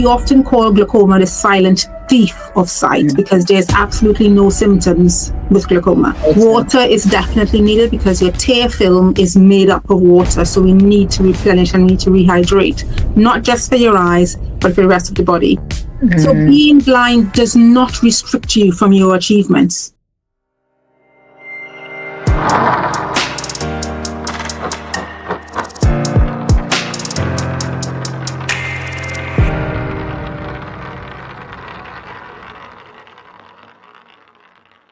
we often call glaucoma the silent thief of sight because there's absolutely no symptoms with glaucoma. Water is definitely needed because your tear film is made up of water, so we need to replenish and we need to rehydrate, not just for your eyes, but for the rest of the body. So being blind does not restrict you from your achievements.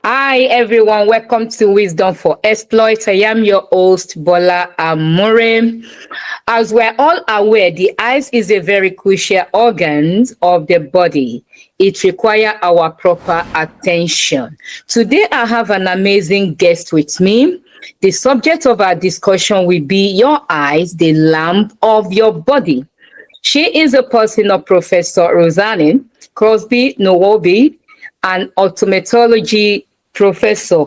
Hi everyone, welcome to Wisdom for Exploits. I am your host, Bola Amore. As we're all aware, the eyes is a very crucial organ of the body. It requires our proper attention. Today I have an amazing guest with me. The subject of our discussion will be your eyes, the lamp of your body. She is a person of Professor Rosanne Crosby Nowobi, an optometry professor.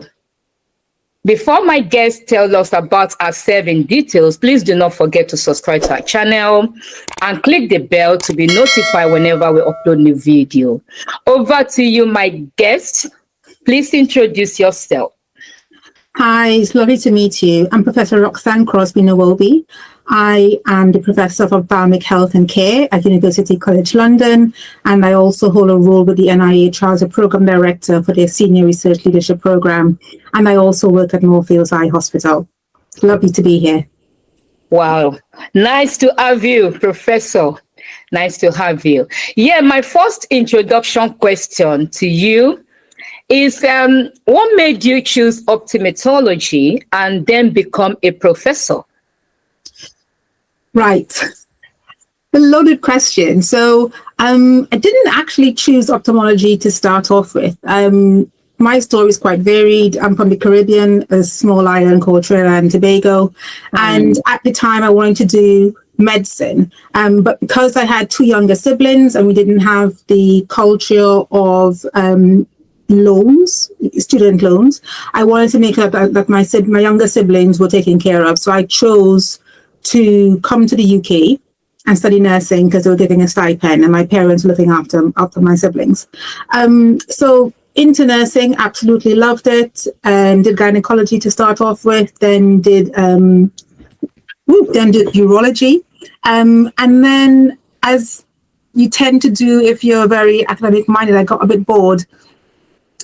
Before my guest tells us about herself in details, please do not forget to subscribe to our channel and click the bell to be notified whenever we upload new video. Over to you, my guest. Please introduce yourself. Hi, it's lovely to meet you. I'm Professor Roxanne Crosby Nowobi. I am the Professor of Ophthalmic Health and Care at University College London, and I also hold a role with the NIH as a Program Director for their Senior Research Leadership Program, and I also work at Moorfields Eye Hospital. Lovely to be here. Wow, nice to have you, Professor. Nice to have you. Yeah, my first introduction question to you is what made you choose optometry and then become a professor? Right. A loaded question. So I didn't actually choose ophthalmology to start off with. My story is quite varied. I'm from the Caribbean, a small island called Trinidad and Tobago. And at the time I wanted to do medicine. But because I had two younger siblings and we didn't have the culture of student loans, I wanted to make sure that my younger siblings were taken care of. So I chose to come to the UK and study nursing because they were giving a stipend and my parents were looking after my siblings. So into nursing, absolutely loved it. Did gynecology to start off with, then did urology. And then, as you tend to do if you're very academic minded, I got a bit bored.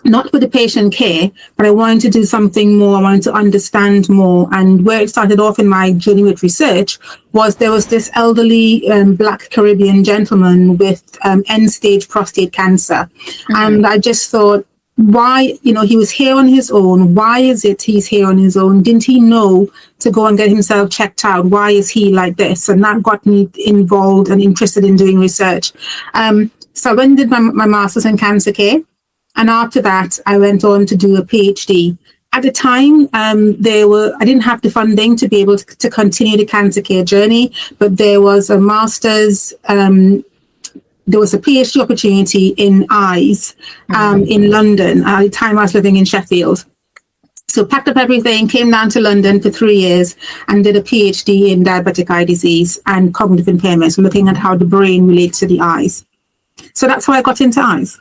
Not with the patient care, but I wanted to do something more. I wanted to understand more. And where it started off in my journey with research was there was this elderly Black Caribbean gentleman with end-stage prostate cancer. And I just thought, why, he was here on his own. Why is it he's here on his own? Didn't he know to go and get himself checked out? Why is he like this? And that got me involved and interested in doing research. So I went and did my master's in cancer care. And after that, I went on to do a PhD. At the time, I didn't have the funding to be able to continue the cancer care journey, but there was a master's, there was a PhD opportunity in eyes in London. At the time, I was living in Sheffield. So packed up everything, came down to London for 3 years and did a PhD in diabetic eye disease and cognitive impairments, looking at how the brain relates to the eyes. So that's how I got into eyes.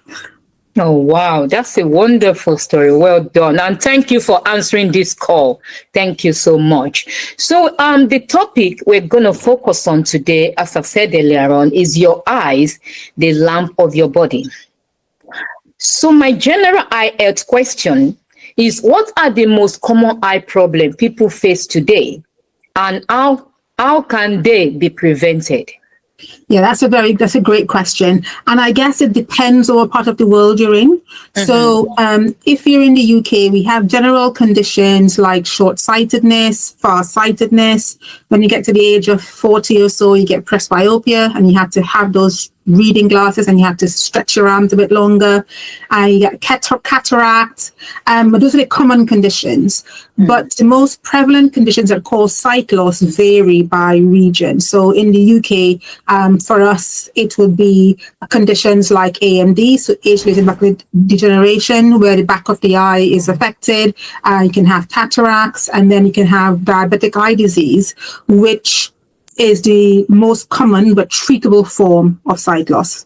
Oh, wow. That's a wonderful story. Well done. And thank you for answering this call. Thank you so much. So the topic we're going to focus on today, as I've said earlier on, is your eyes, the lamp of your body. So my general eye health question is, what are the most common eye problems people face today? And how can they be prevented? Yeah, that's a great question. And I guess it depends on what part of the world you're in. So if you're in the UK, we have general conditions like short-sightedness, far-sightedness. When you get to the age of 40 or so, you get presbyopia and you have to have those reading glasses and you have to stretch your arms a bit longer. You get cataract. But those are the common conditions. But the most prevalent conditions that cause sight loss vary by region. So in the UK, for us, it would be conditions like AMD, so age-related macular degeneration, where the back of the eye is affected. You can have cataracts, and then you can have diabetic eye disease, which is the most common but treatable form of sight loss.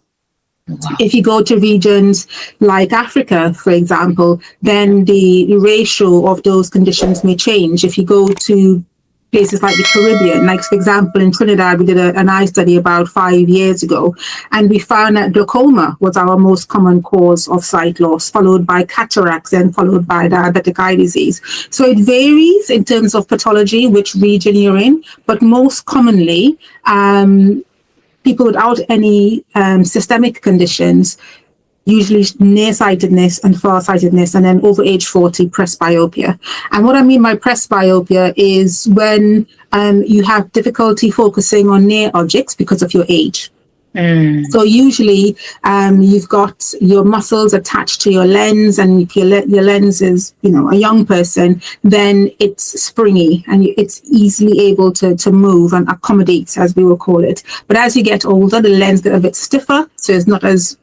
Wow. If you go to regions like Africa, for example, then the ratio of those conditions may change. If you go to places like the Caribbean, like for example in Trinidad, we did an eye study about 5 years ago, and we found that glaucoma was our most common cause of sight loss, followed by cataracts and followed by diabetic eye disease. So it varies in terms of pathology, which region you're in, but most commonly, people without any systemic conditions, usually nearsightedness and farsightedness, and then over age 40, presbyopia. And what I mean by presbyopia is when you have difficulty focusing on near objects because of your age. So usually you've got your muscles attached to your lens, and if your lens is, a young person, then it's springy and it's easily able to move and accommodate, as we will call it. But as you get older, the lens gets a bit stiffer, so it's not as,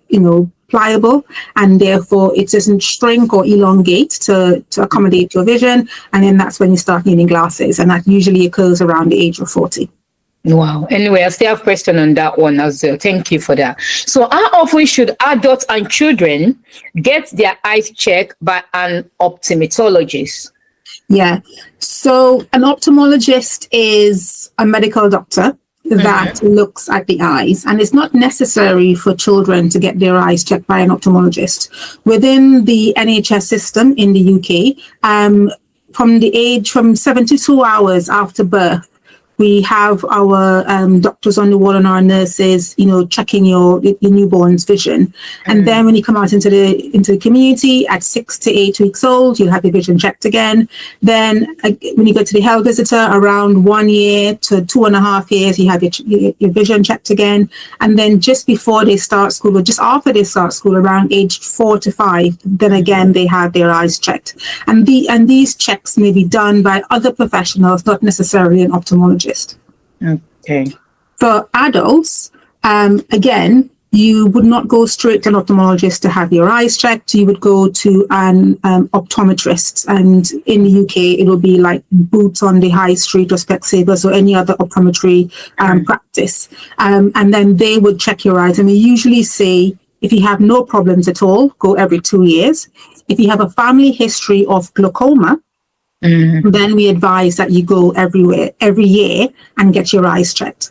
pliable, and therefore it doesn't shrink or elongate to accommodate your vision. And then that's when you start needing glasses, and that usually occurs around the age of 40. Wow. Anyway, I still have a question on that one as well. Thank you for that. So how often should adults and children get their eyes checked by an ophthalmologist? Yeah. So an ophthalmologist is a medical doctor that looks at the eyes, and it's not necessary for children to get their eyes checked by an ophthalmologist. Within the NHS system in the UK, from 72 hours after birth, we have our doctors on the wall and our nurses, checking your newborn's vision. And then when you come out into the community at 6 to 8 weeks old, you'll have your vision checked again. Then when you go to the health visitor around 1 year to 2.5 years, you have your vision checked again. And then just before they start school, or just after they start school, around age 4 to 5, then again they have their eyes checked. And these checks may be done by other professionals, not necessarily an ophthalmologist. Okay. For adults, again, you would not go straight to an ophthalmologist to have your eyes checked. You would go to an optometrist, and in the UK, it will be like Boots on the High Street or Specsavers or any other optometry practice, and then they would check your eyes. And we usually say, if you have no problems at all, go every 2 years. If you have a family history of glaucoma, then we advise that you go every year and get your eyes checked.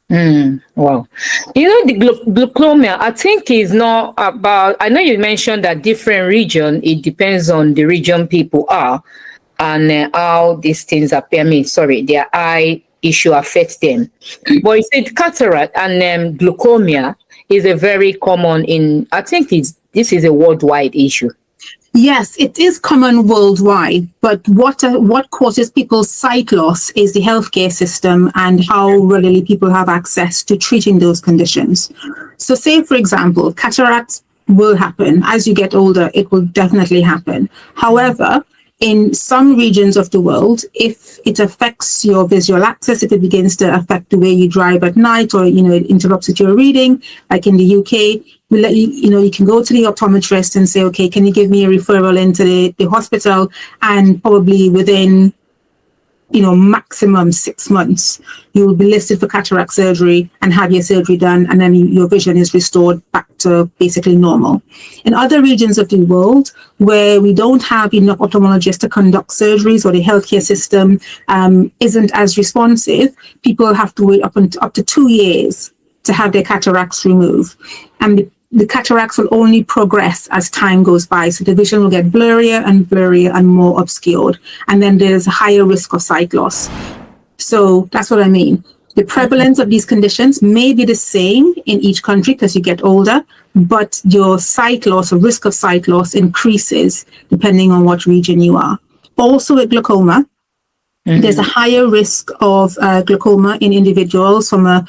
Wow. The glaucoma, I think, is not about, I know you mentioned that different region, it depends on the region people are and how these things appear. Their eye issue affects them. But you said cataract and glaucoma is a very common I think this is a worldwide issue. Yes, it is common worldwide, but what causes people's sight loss is the healthcare system and how readily people have access to treating those conditions. So say, for example, cataracts will happen. As you get older, it will definitely happen. However, in some regions of the world, if it affects your visual access, if it begins to affect the way you drive at night, or it interrupts with your reading, like in the UK, we let you can go to the optometrist and say, okay, can you give me a referral into the hospital? And probably within maximum 6 months, you will be listed for cataract surgery and have your surgery done, and then your vision is restored back to basically normal. In other regions of the world where we don't have enough ophthalmologists to conduct surgeries, or the healthcare system isn't as responsive, people have to wait up to 2 years to have their cataracts removed. And the cataracts will only progress as time goes by. So the vision will get blurrier and more obscured. And then there's a higher risk of sight loss. So that's what I mean. The prevalence of these conditions may be the same in each country because you get older, but your sight loss or risk of sight loss increases depending on what region you are. Also with glaucoma, there's a higher risk of glaucoma in individuals from a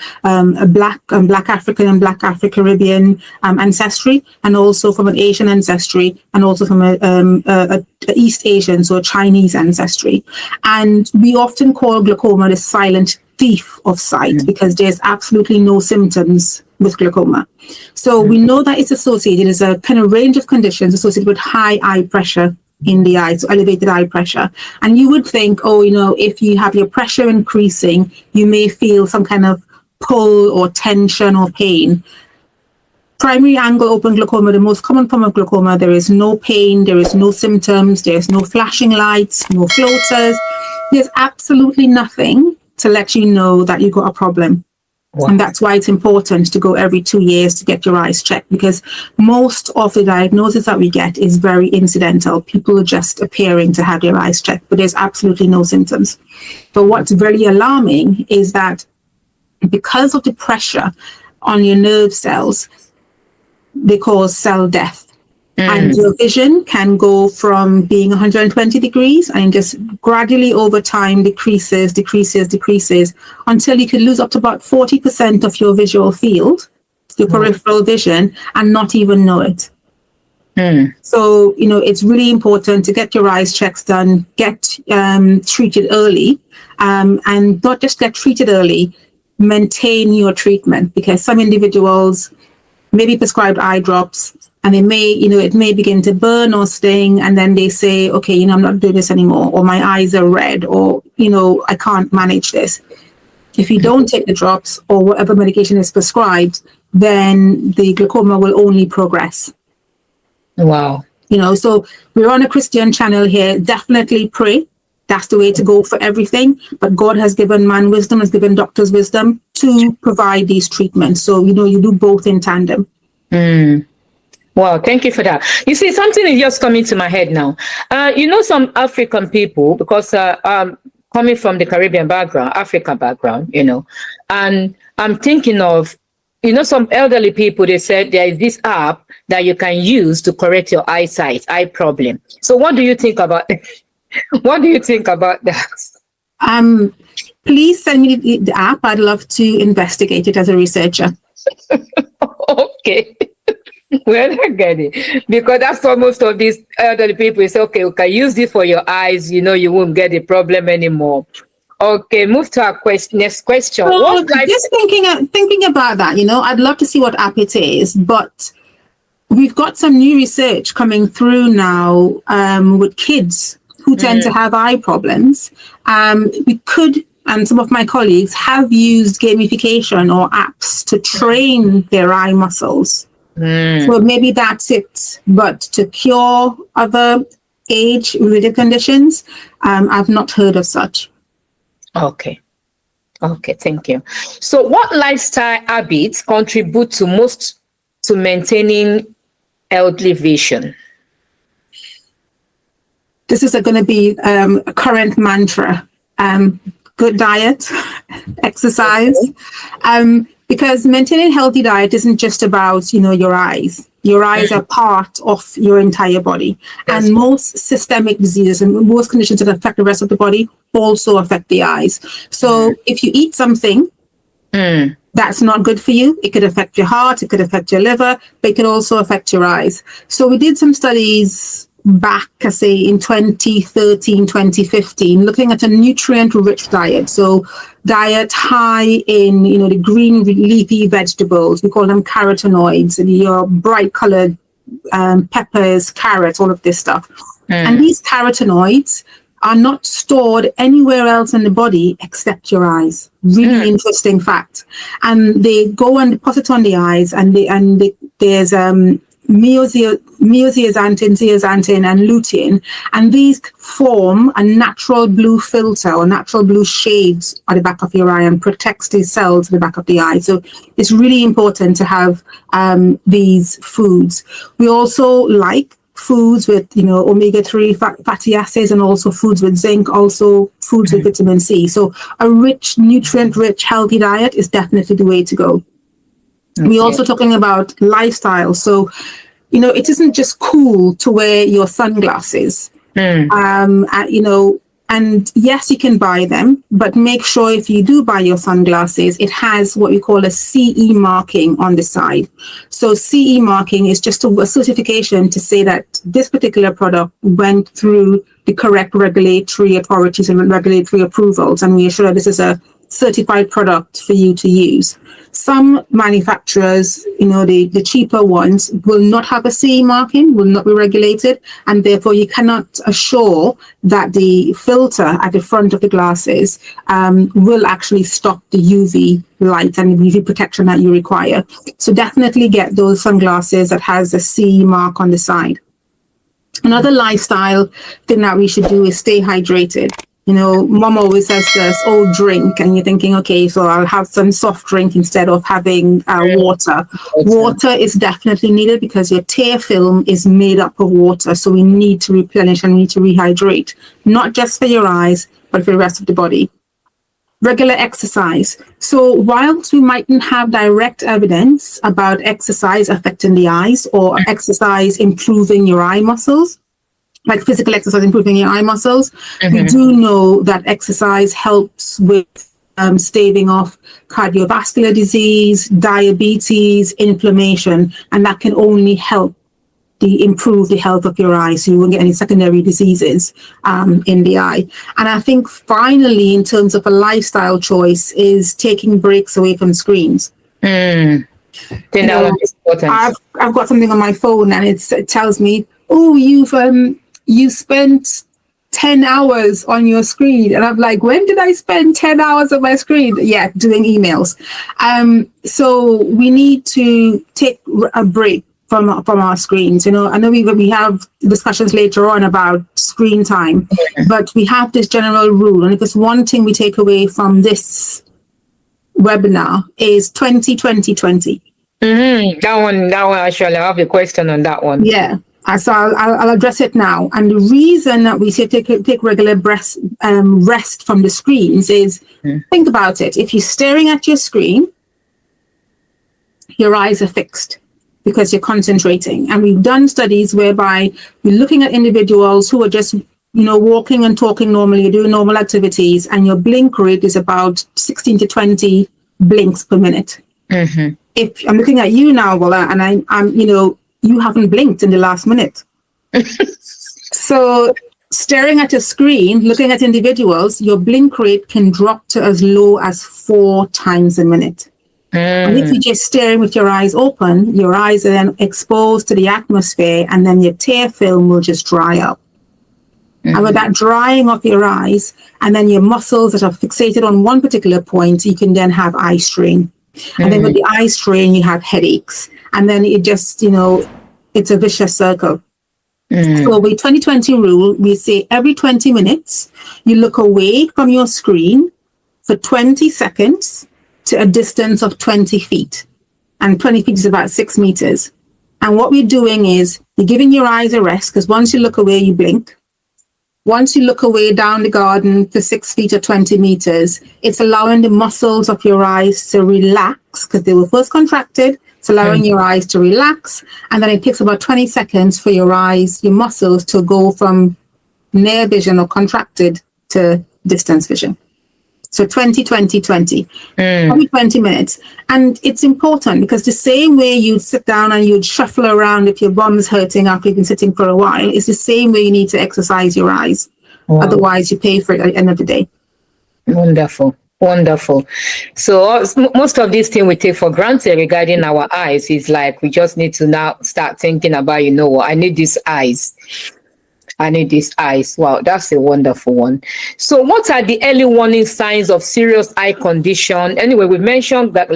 Black African and Black Afro-Caribbean ancestry, and also from an Asian ancestry, and also from a East Asian, so a Chinese ancestry. And we often call glaucoma the silent thief of sight because there's absolutely no symptoms with glaucoma. So we know that it's associated, there's a kind of range of conditions associated with high eye pressure in the eye, so elevated eye pressure. And you would think, oh, if you have your pressure increasing, you may feel some kind of pull or tension or pain. Primary angle open glaucoma, the most common form of glaucoma, there is no pain, there is no symptoms, there's no flashing lights, no floaters. There's absolutely nothing to let you know that you got a problem. Wow. And that's why it's important to go every 2 years to get your eyes checked, because most of the diagnosis that we get is very incidental. People are just appearing to have their eyes checked, but there's absolutely no symptoms. But what's very alarming is that because of the pressure on your nerve cells, they cause cell death. And your vision can go from being 120 degrees and just gradually over time decreases until you could lose up to about 40% of your visual field, your peripheral vision, and not even know it. So, it's really important to get your eyes checks done, get treated early, and not just get treated early, maintain your treatment, because some individuals may be prescribed eye drops, and they may, it may begin to burn or sting, and then they say, okay, I'm not doing this anymore, or my eyes are red, or, I can't manage this. If you don't take the drops or whatever medication is prescribed, then the glaucoma will only progress. Wow. So we're on a Christian channel here. Definitely pray. That's the way to go for everything. But God has given man wisdom, has given doctors wisdom to provide these treatments. So, you do both in tandem. Wow, thank you for that. You see, something is just coming to my head now. Some African people, because coming from the Caribbean background, African background, and I'm thinking of, some elderly people, they said there is this app that you can use to correct your eyesight, eye problem. So what do you think about what do you think about that? Please send me the app. I'd love to investigate it as a researcher. Okay. Well, I get it. Because that's what most of these elderly people say, okay, we can use this for your eyes, you won't get the problem anymore. Okay, move to our next question. So just thinking about that, I'd love to see what app it is, but we've got some new research coming through now with kids who tend to have eye problems. We could, and some of my colleagues have used gamification or apps to train their eye muscles. So maybe that's it. But to cure other age-related conditions, I've not heard of such. Okay, thank you. So what lifestyle habits contribute to most to maintaining healthy vision? This is going to be a current mantra. Good diet, exercise. Because maintaining healthy diet isn't just about, your eyes. Your eyes are part of your entire body. Yes. And most systemic diseases and most conditions that affect the rest of the body also affect the eyes. So if you eat something that's not good for you, it could affect your heart, it could affect your liver, but it could also affect your eyes. So we did some studies back, I say, in 2013, 2015, looking at a nutrient-rich diet. So diet high in, the green leafy vegetables. We call them carotenoids, and your bright-colored peppers, carrots, all of this stuff. And these carotenoids are not stored anywhere else in the body except your eyes. Really interesting fact. And they go and deposit on the eyes, and there's myozeaxanthin, zeaxanthin, and lutein, and these form a natural blue filter or natural blue shades at the back of your eye and protects these cells at the back of the eye. So it's really important to have these foods. We also like foods with omega-3 fatty acids, and also foods with zinc, also foods with vitamin C. So a rich, nutrient-rich, healthy diet is definitely the way to go. Okay. We're also talking about lifestyle. So, it isn't just cool to wear your sunglasses. And yes, you can buy them, but make sure if you do buy your sunglasses, it has what we call a CE marking on the side. So CE marking is just a certification to say that this particular product went through the correct regulatory authorities and regulatory approvals, and we assure this is a certified product for you to use. Some manufacturers, the cheaper ones, will not have a CE marking, will not be regulated, and therefore you cannot assure that the filter at the front of the glasses will actually stop the UV light and the UV protection that you require. So definitely get those sunglasses that has a CE mark on the side. Another lifestyle thing that we should do is stay hydrated. Mom always says to us, oh, drink. And you're thinking, okay, so I'll have some soft drink instead of having water. Water is definitely needed because your tear film is made up of water. So we need to replenish and we need to rehydrate, not just for your eyes, but for the rest of the body. Regular exercise. So whilst we mightn't have direct evidence about exercise affecting the eyes or exercise improving your eye muscles, like physical exercise improving your eye muscles, we do know that exercise helps with staving off cardiovascular disease, diabetes, inflammation, and that can only help improve the health of your eye, so you won't get any secondary diseases in the eye. And I think finally, in terms of a lifestyle choice, is taking breaks away from screens. I've got something on my phone and it tells me, oh, you spent 10 hours on your screen. And I'm like, when did I spend 10 hours on my screen? Yeah, doing emails. So we need to take a break from our screens. I know we have discussions later on about screen time, but we have this general rule. And if there's one thing we take away from this webinar is 20-20-20. That one actually, I have a question on that one. Yeah. So I'll address it now. And the reason that we say take regular rest from the screens is, think about it. If you're staring at your screen, your eyes are fixed because you're concentrating. And we've done studies whereby we're looking at individuals who are just, walking and talking normally, doing normal activities, and your blink rate is about 16 to 20 blinks per minute. If I'm looking at you now, Bola, and I'm you haven't blinked in the last minute. So staring at a screen, looking at individuals, your blink rate can drop to as low as 4 times a minute. And if you're just staring with your eyes open, your eyes are then exposed to the atmosphere, and then your tear film will just dry up. And with that drying of your eyes, and then your muscles that are fixated on one particular point, you can then have eye strain. And then with the eye strain, you have headaches. And then it just, it's a vicious circle. So with 20-20 rule, we say every 20 minutes, you look away from your screen for 20 seconds to a distance of 20 feet. And 20 feet is about 6 meters. And what we're doing is you're giving your eyes a rest, because once you look away, you blink. Once you look away down the garden for 6 feet or 20 meters, it's allowing the muscles of your eyes to relax, because they were first contracted. It's allowing your eyes to relax. And then it takes about 20 seconds for your eyes, your muscles, to go from near vision or contracted to distance vision. So 20-20-20, every 20 minutes. And it's important because the same way you'd sit down and you'd shuffle around if your bum's hurting after you've been sitting for a while, it's the same way you need to exercise your eyes. Wow. Otherwise, you pay for it at the end of the day. Wonderful. So most of these things we take for granted regarding our eyes is like, we just need to now start thinking about, I need these eyes. Wow, that's a wonderful one. So what are the early warning signs of serious eye condition? Anyway, we mentioned that,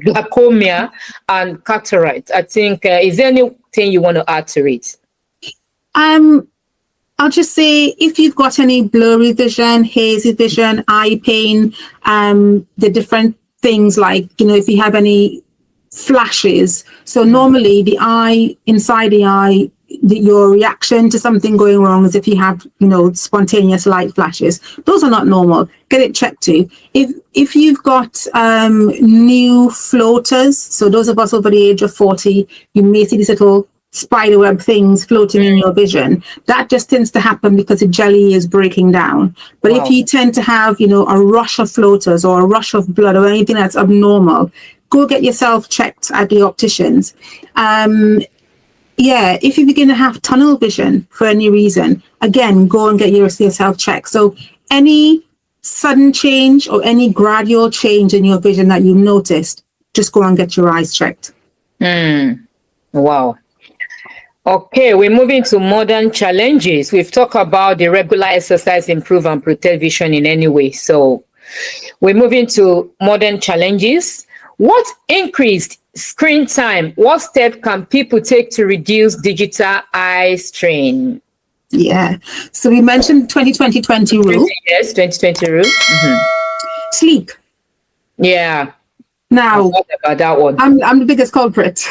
glaucoma and cataract. I think, is there anything you want to add to it? I'll just say, if you've got any blurry vision, hazy vision, eye pain, the different things like, if you have any flashes. So normally the eye, inside the eye, your reaction to something going wrong is if you have, spontaneous light flashes. Those are not normal. Get it checked too. If you've got new floaters, so those of us over the age of 40, you may see these little spiderweb things floating in your vision. That just tends to happen because the jelly is breaking down. But if you tend to have, a rush of floaters or a rush of blood or anything that's abnormal, go get yourself checked at the opticians. If you begin to have tunnel vision for any reason, again, go and get yourself checked. So any sudden change or any gradual change in your vision that you've noticed, just go and get your eyes checked. Wow. Okay, we're moving to modern challenges. We've talked about the regular exercise improve and protect vision in any way. So we're moving to modern challenges. What increased screen time? What step can people take to reduce digital eye strain? Yeah. So we mentioned 2020 rule. Yes, 2020 rule. Sleep. Yeah. Now, What about that one? I'm the biggest culprit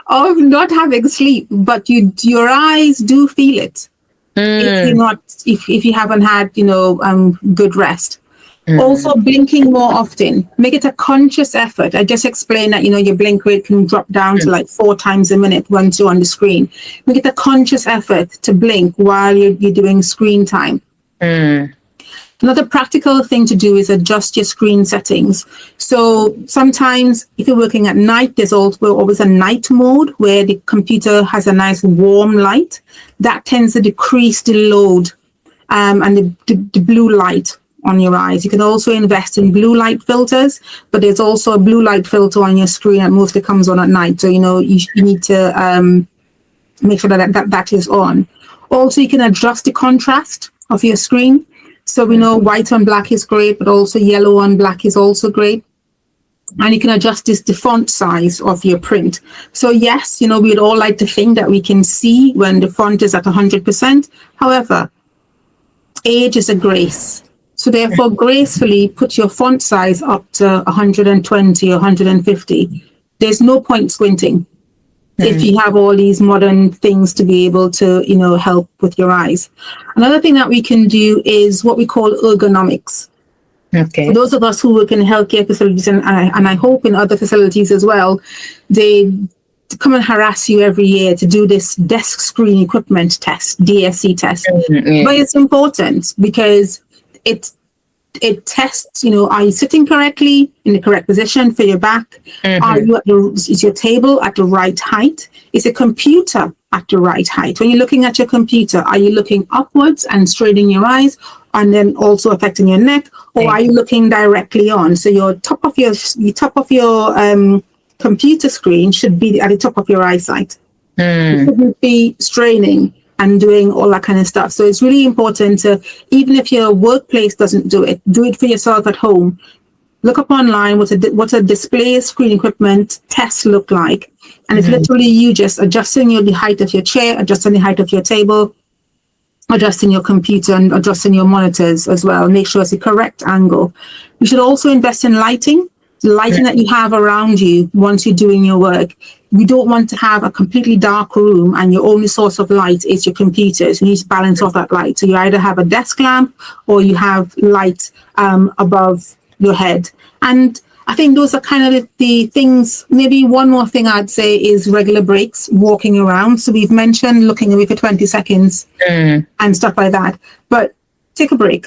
of not having sleep, but your eyes do feel it if you haven't had good rest. Also, blinking more often. Make it a conscious effort. I just explained that your blink rate can drop down to like 4 times a minute once you're on the screen. Make it a conscious effort to blink while you're doing screen time. Another practical thing to do is adjust your screen settings. So sometimes if you're working at night, there's always a night mode where the computer has a nice warm light. That tends to decrease the load and the blue light on your eyes. You can also invest in blue light filters, but there's also a blue light filter on your screen that mostly comes on at night. So, you need to make sure that is on. Also, you can adjust the contrast of your screen. So we know white on black is great, but also yellow on black is also great. And you can adjust the font size of your print. So yes, we'd all like to think that we can see when the font is at 100%. However, age is a grace. So therefore, gracefully put your font size up to 120 or 150. There's no point squinting if you have all these modern things to be able to, help with your eyes. Another thing that we can do is what we call ergonomics. Okay. For those of us who work in healthcare facilities, and I hope in other facilities as well, they come and harass you every year to do this desk screen equipment test, DSC test. But it's important because it tests, are you sitting correctly in the correct position for your back? Is your table at the right height? Is the computer at the right height? When you're looking at your computer, are you looking upwards and straightening your eyes and then also affecting your neck? Or are you looking directly on? So your top of your computer screen should be at the top of your eyesight. You shouldn't be straining and doing all that kind of stuff. So it's really important to, even if your workplace doesn't do it for yourself at home. Look up online what a display screen equipment test look like. And it's literally you just adjusting the height of your chair, adjusting the height of your table, adjusting your computer and adjusting your monitors as well. Make sure it's the correct angle. You should also invest in lighting. The lighting that you have around you once you're doing your work. We don't want to have a completely dark room and your only source of light is your computer. So you need to balance off that light. So you either have a desk lamp or you have light above your head. And I think those are kind of the things. Maybe one more thing I'd say is regular breaks, walking around. So we've mentioned looking away for 20 seconds and stuff like that. But take a break.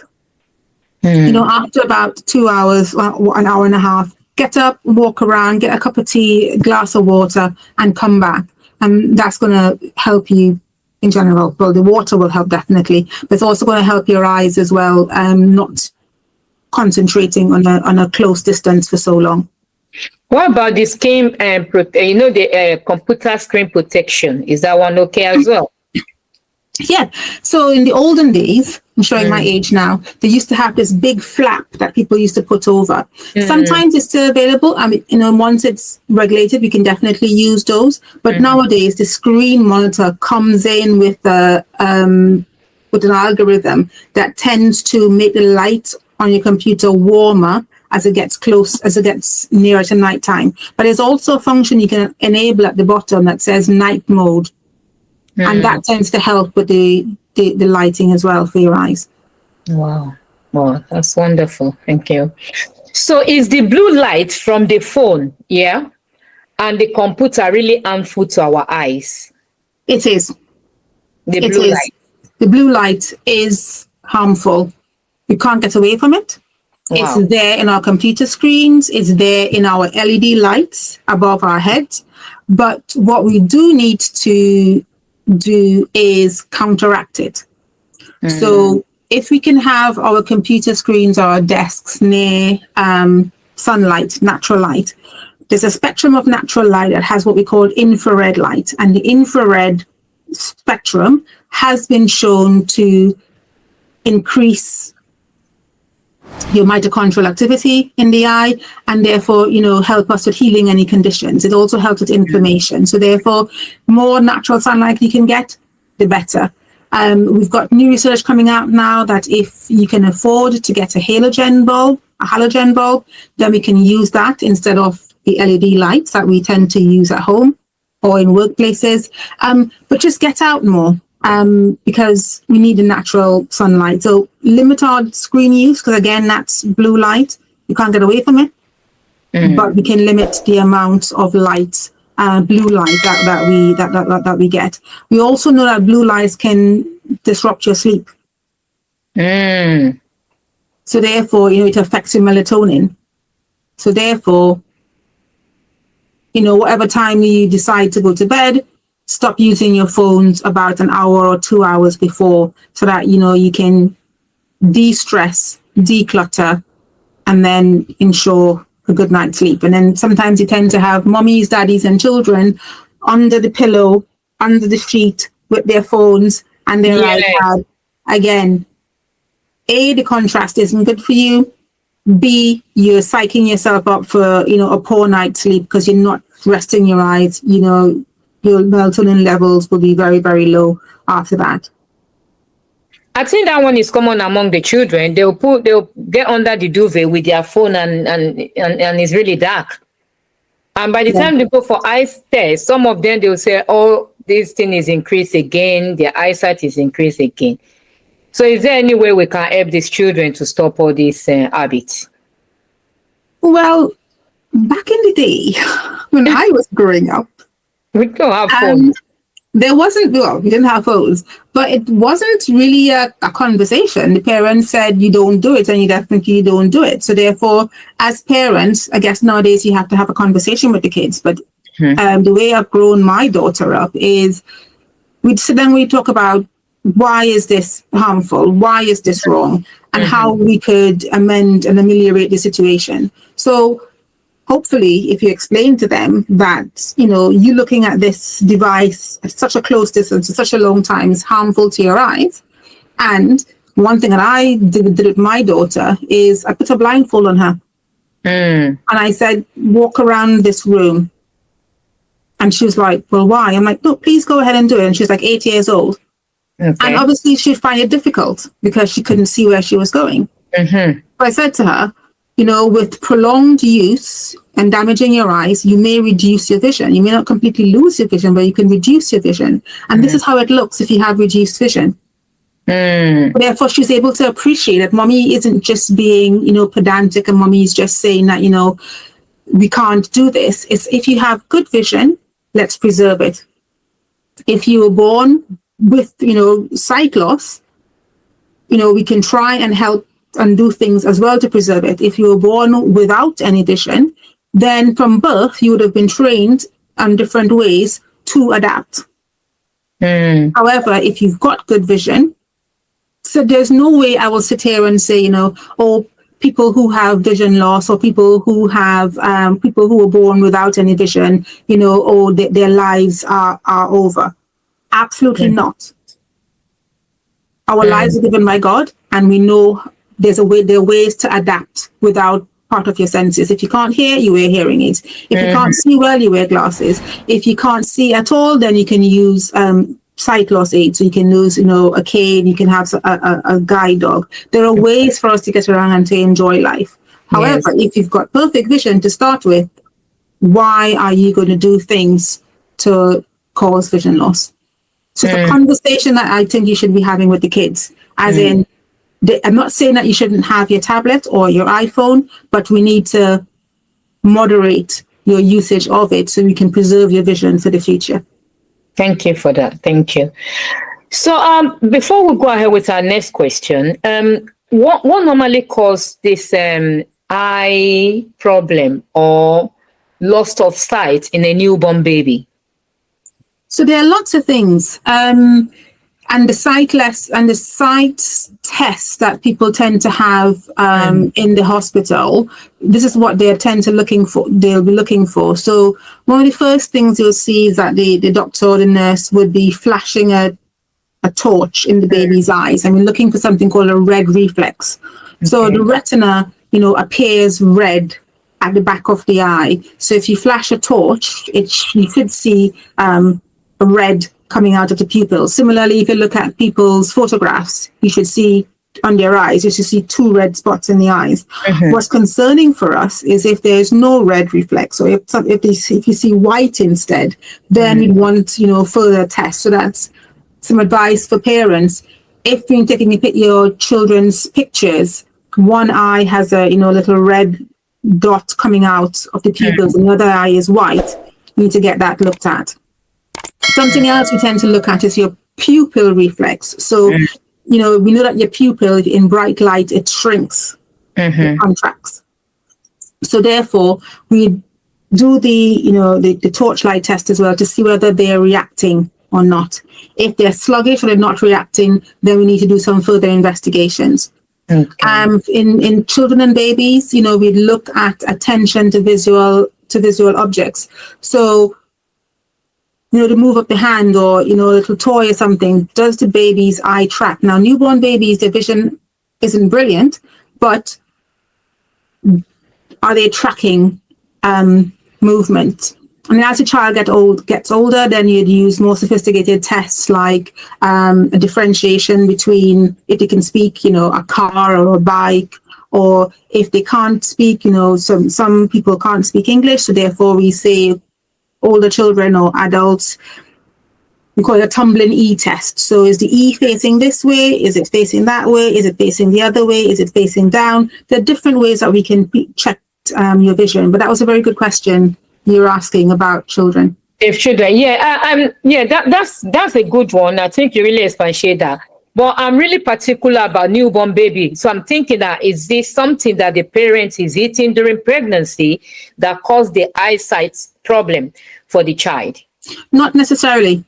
After about 2 hours, an hour and a half, get up, walk around, get a cup of tea, a glass of water, and come back. And that's going to help you in general. Well, the water will help definitely, but it's also going to help your eyes as well, not concentrating on a close distance for so long. What about the screen, the computer screen protection? Is that one okay as well? Yeah. So in the olden days, I'm showing my age now, they used to have this big flap that people used to put over. Sometimes it's still available. I mean, once it's regulated, we can definitely use those. But nowadays, the screen monitor comes in with an algorithm that tends to make the light on your computer warmer as it gets nearer to nighttime. But there's also a function you can enable at the bottom that says night mode. And that tends to help with the lighting as well for your eyes. Wow, that's wonderful. Thank you. So is the blue light from the phone, and the computer really harmful to our eyes? It is. The blue light. The blue light is harmful. You can't get away from it. Wow. It's there in our computer screens. It's there in our LED lights above our heads. But what we do need to do is counteract it. So if we can have our computer screens or our desks near sunlight, natural light, there's a spectrum of natural light that has what we call infrared light. And the infrared spectrum has been shown to increase your mitochondrial activity in the eye, and therefore, help us with healing any conditions. It also helps with inflammation. So therefore, more natural sunlight you can get, the better. We've got new research coming out now that if you can afford to get a halogen bulb, then we can use that instead of the LED lights that we tend to use at home or in workplaces. But just get out more. Because we need the natural sunlight. So limit our screen use, because again, that's blue light. You can't get away from it. But we can limit the amount of light, blue light that we get. We also know that blue lights can disrupt your sleep. So therefore, it affects your melatonin. So therefore, whatever time you decide to go to bed, stop using your phones about an hour or 2 hours before, so that you can de-stress, declutter, and then ensure a good night's sleep. And then sometimes you tend to have mummies, daddies, and children under the pillow, under the sheet with their phones and their iPad. Again, A, the contrast isn't good for you. B, you're psyching yourself up for a poor night's sleep because you're not resting your eyes. Your melatonin levels will be very, very low after that. I think that one is common among the children. They'll get under the duvet with their phone and it's really dark. And by the time they go for eyes test, some of them, they'll say, oh, this thing is increased again. Their eyesight is increased again. So is there any way we can help these children to stop all these habits? Well, back in the day, when I was growing up, we don't have phones. We didn't have phones, but it wasn't really a conversation. The parents said, you don't do it, and you definitely don't do it. So therefore, as parents, I guess nowadays you have to have a conversation with the kids. But the way I've grown my daughter up is we'd sit down, we talk about why is this harmful? Why is this wrong? And how we could amend and ameliorate the situation. So hopefully, if you explain to them that, you looking at this device at such a close distance for such a long time is harmful to your eyes. And one thing that I did with my daughter is I put a blindfold on her. And I said, walk around this room. And she was like, well, why? I'm like, no, please go ahead and do it. And she's like 8 years old. Okay. And obviously she'd find it difficult because she couldn't see where she was going. So I said to her, with prolonged use and damaging your eyes, you may reduce your vision. You may not completely lose your vision, but you can reduce your vision. And this is how it looks if you have reduced vision. Therefore, she's able to appreciate that mommy isn't just being, pedantic, and mommy is just saying that, we can't do this. It's if you have good vision, let's preserve it. If you were born with, sight loss, we can try and help and do things as well to preserve it. If you were born without any vision, then from birth, you would have been trained in different ways to adapt. However, if you've got good vision, so there's no way I will sit here and say, people who have vision loss or people who have, people who were born without any vision, their lives are over. Absolutely not. Our lives are given by God, and we know there are ways to adapt without part of your senses. If you can't hear, you wear hearing aids. If you can't see well, you wear glasses. If you can't see at all, then you can use sight loss aids. So you can use, a cane, you can have a guide dog. There are ways for us to get around and to enjoy life. However, if you've got perfect vision to start with, why are you going to do things to cause vision loss? So it's a conversation that I think you should be having with the kids, as in, I'm not saying that you shouldn't have your tablet or your iPhone, but we need to moderate your usage of it so we can preserve your vision for the future. Thank you for that. Thank you. So before we go ahead with our next question, what normally causes this eye problem or loss of sight in a newborn baby? So there are lots of things. and the sight tests that people tend to have in the hospital, this is what they tend to they'll be looking for. So one of the first things you'll see is that the doctor or the nurse would be flashing a torch in the baby's eyes. I mean, looking for something called a red reflex. So the retina, appears red at the back of the eye. So if you flash a torch, you should see a red coming out of the pupil. Similarly, if you look at people's photographs, you should see on their eyes, you should see two red spots in the eyes. What's concerning for us is if there's no red reflex, or if you see white instead, then we want further tests. So that's some advice for parents. If you're taking your children's pictures, one eye has a little red dot coming out of the pupils, and the other eye is white, you need to get that looked at. Something else we tend to look at is your pupil reflex. So, we know that your pupil in bright light, it shrinks, it contracts. So therefore, we do the torchlight test as well to see whether they're reacting or not. If they're sluggish or they're not reacting, then we need to do some further investigations. In children and babies, we look at attention to visual objects. So, to move up the hand or, a little toy or something, does the baby's eye track? Now, newborn babies, their vision isn't brilliant, but are they tracking movement? And as a child gets older, then you'd use more sophisticated tests like a differentiation between if they can speak, a car or a bike, or if they can't speak, some people can't speak English, so therefore we say older children or adults, we call it a tumbling E test. So is the E facing this way? Is it facing that way? Is it facing the other way? Is it facing down? There are different ways that we can check your vision. But that was a very good question you're asking about children. If children, that's a good one. I think you really expatiate that. But I'm really particular about newborn baby. So I'm thinking that is this something that the parent is eating during pregnancy that caused the eyesight problem for the child? Not necessarily.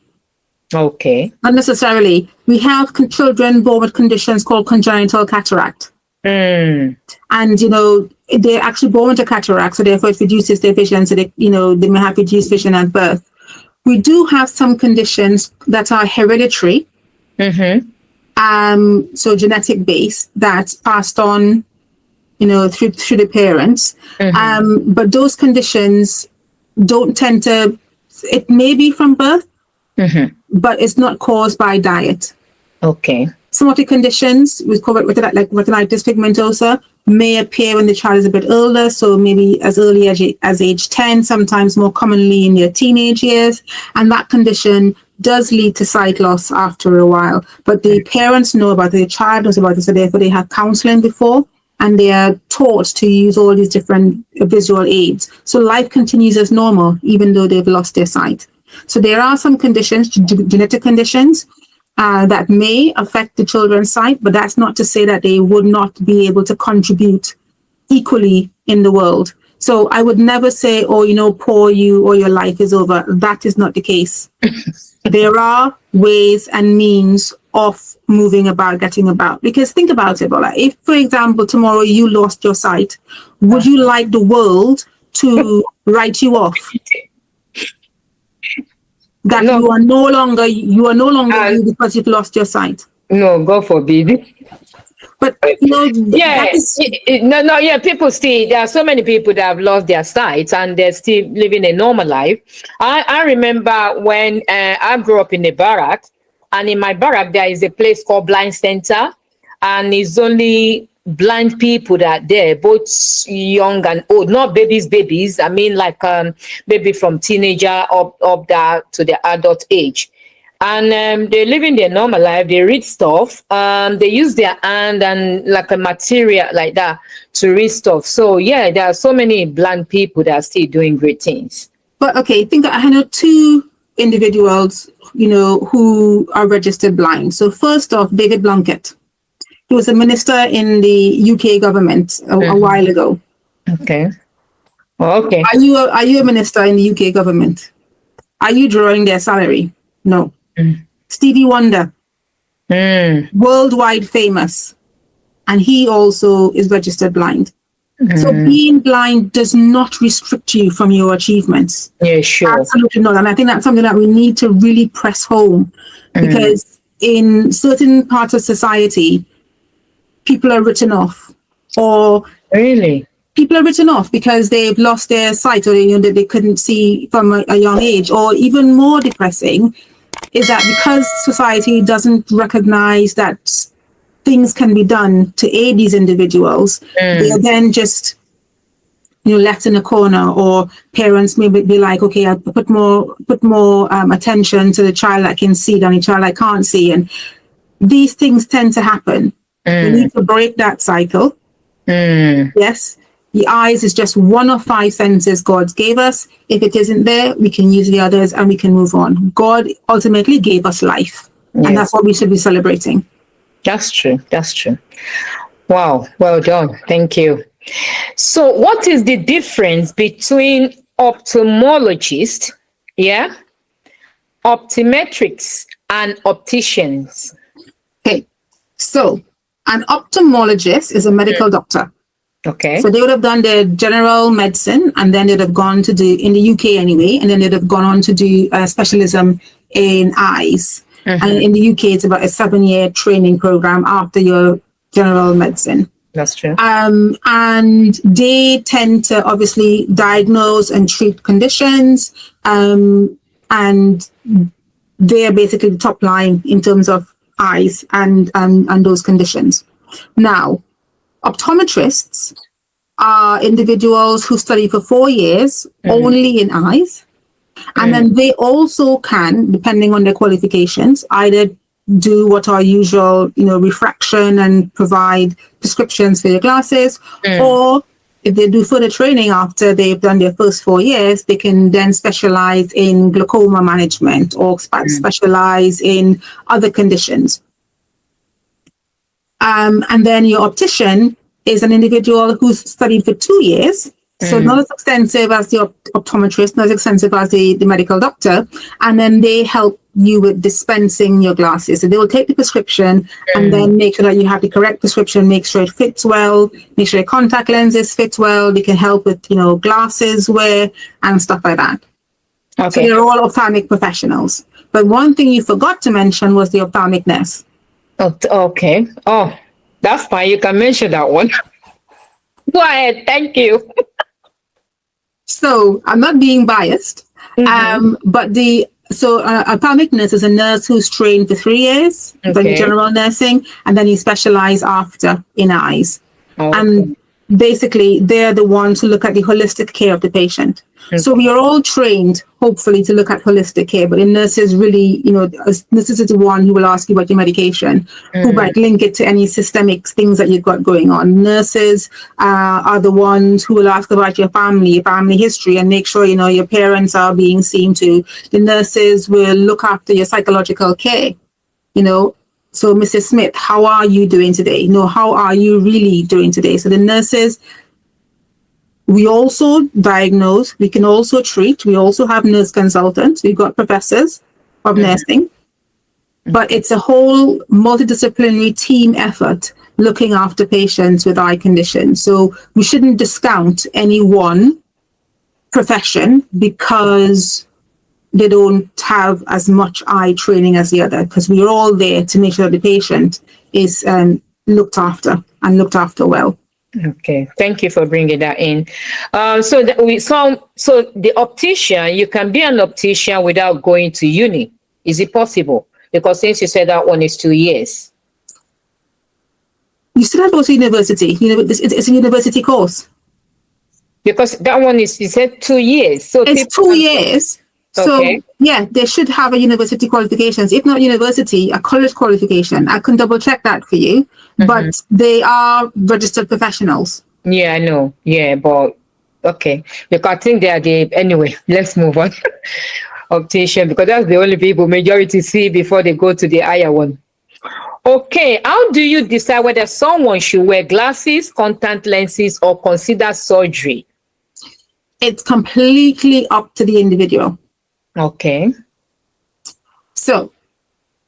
Okay. Not necessarily. We have children born with conditions called congenital cataract. And, they're actually born with a cataract, so therefore it reduces their vision, so they may have reduced vision at birth. We do have some conditions that are hereditary. So genetic based, that's passed on, through the parents. But those conditions don't tend to, it may be from birth, but it's not caused by diet. Okay. Some of the conditions we call it like retinitis pigmentosa may appear when the child is a bit older, so maybe as early as age 10, sometimes more commonly in their teenage years, and that condition does lead to sight loss after a while. But the parents know about it, the child knows about it, so therefore they have counseling before, and they are taught to use all these different visual aids. So life continues as normal, even though they've lost their sight. So there are some conditions, genetic conditions, that may affect the children's sight, but that's not to say that they would not be able to contribute equally in the world. So I would never say, poor you or your life is over. That is not the case. There are ways and means of moving about, getting about. Because think about it, Bola. If, for example, tomorrow you lost your sight, would you like the world to write you off? That no. you are no longer you because you've lost your sight. No, God forbid. But people still, there are so many people that have lost their sight and they're still living a normal life. I remember when I grew up in a barrack, and in my barrack there is a place called Blind Center, and it's only blind people that are there, both young and old, not babies. I mean, like baby from teenager up there to the adult age. And they're living their normal life. They read stuff. They use their hand and like a material like that to read stuff. So yeah, there are so many blind people that are still doing great things. But okay, think I know two individuals, who are registered blind. So first off, David Blunkett. He was a minister in the UK government a while ago. Okay. Okay. Are you a minister in the UK government? Are you drawing their salary? No. Stevie Wonder. worldwide famous, and he also is registered blind. So being blind does not restrict you from your achievements. Yeah, sure. Absolutely not. And I think that's something that we need to really press home, because in certain parts of society, people are written off, or Really? people are written off because they've lost their sight, or they couldn't see from a young age. Or even more depressing is that because society doesn't recognize that things can be done to aid these individuals, they're then just left in a corner, or parents maybe be like, okay, I'll put more attention to the child that can see than the child that can't see. And these things tend to happen. We need to break that cycle. Yes, the eyes is just one of 5 senses God gave us. If it isn't there, we can use the others and we can move on. God ultimately gave us life, and that's what we should be celebrating. That's true. That's true. Wow. Well done. Thank you. So what is the difference between ophthalmologists, optometrists, and opticians? Okay, so an ophthalmologist is a medical doctor. Okay. So they would have done their general medicine, and then they'd have gone to do, in the UK anyway, and then they'd have gone on to do a specialism in eyes. And in the UK, it's about a 7-year training program after your general medicine. That's true. And they tend to obviously diagnose and treat conditions, and they're basically the top line in terms of eyes and those conditions. Now, optometrists are individuals who study for 4 years only in eyes, and then they also can, depending on their qualifications, either do what are usual, refraction and provide prescriptions for your glasses, or if they do further training after they've done their first 4 years, they can then specialize in glaucoma management or specialize in other conditions. And then your optician is an individual who's studied for 2 years, so not as extensive as the optometrist, not as extensive as the medical doctor, and then they help you with dispensing your glasses. So they will take the prescription and then make sure that you have the correct prescription, make sure it fits well, make sure your contact lenses fit well. They can help with, glasses wear and stuff like that. Okay. So they're all ophthalmic professionals. But one thing you forgot to mention was the ophthalmic nurse. Okay. Oh, that's fine. You can mention that one. Go ahead. Thank you. So I'm not being biased, but a ophthalmic nurse is a nurse who's trained for 3 years in general nursing, and then you specialize after in eyes. And basically, they're the ones who look at the holistic care of the patient. So we are all trained, hopefully, to look at holistic care, but the nurses really, nurses is the one who will ask you about your medication, who might link it to any systemic things that you've got going on. Nurses are the ones who will ask about your family history, and make sure, your parents are being seen to. The nurses will look after your psychological care, So, Mrs. Smith, how are you doing today? How are you really doing today? So the nurses, we also diagnose, we can also treat, we also have nurse consultants, we've got professors of nursing, but it's a whole multidisciplinary team effort looking after patients with eye conditions. So we shouldn't discount any one profession because they don't have as much eye training as the other, because we're all there to make sure the patient is looked after and looked after well. Okay, thank you for bringing that in. So the optician, you can be an optician without going to uni. Is it possible? Because since you said that one is 2 years. You still have to go to university. It's a university course. Because that one is, you said 2 years. So it's 2 years. So, they should have a university qualifications. If not university, a college qualification. I can double check that for you. But they are registered professionals. Yeah, I know. Yeah, but okay. Because I think they are anyway, let's move on. Optician, because that's the only people majority see before they go to the higher one. Okay, how do you decide whether someone should wear glasses, contact lenses, or consider surgery? It's completely up to the individual. Okay. So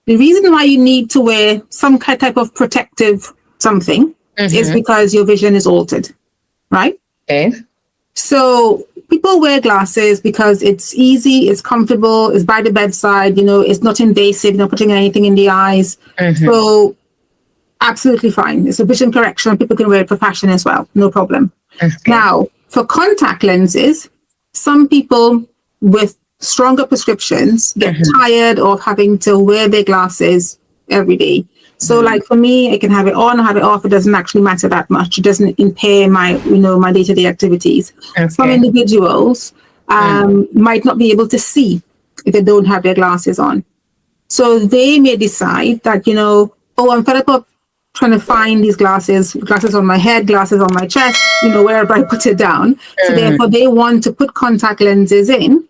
The reason why you need to wear some type of protective something is because your vision is altered, right? Okay. So people wear glasses because it's easy, it's comfortable, it's by the bedside, it's not invasive, not putting anything in the eyes. So absolutely fine. It's a vision correction. People can wear it for fashion as well, no problem. Okay. Now, for contact lenses, some people with stronger prescriptions get tired of having to wear their glasses every day. So like for me, I can have it on, have it off. It doesn't actually matter that much. It doesn't impair my, my day-to-day activities. Okay. Some individuals might not be able to see if they don't have their glasses on. So they may decide that, I'm fed up of trying to find these glasses on my head, glasses on my chest, wherever I put it down. So therefore they want to put contact lenses in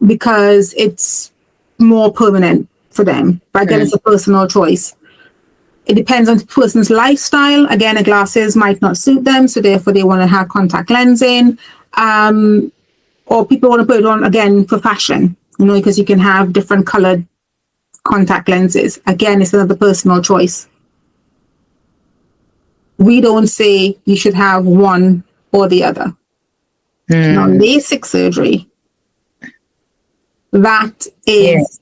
because it's more permanent for them. But again, it's a personal choice. It depends on the person's lifestyle. Again, the glasses might not suit them, so therefore they want to have contact lens in. Or people want to put it on, again, for fashion, because you can have different colored contact lenses. Again, it's another personal choice. We don't say you should have one or the other. Now, LASIK surgery, that is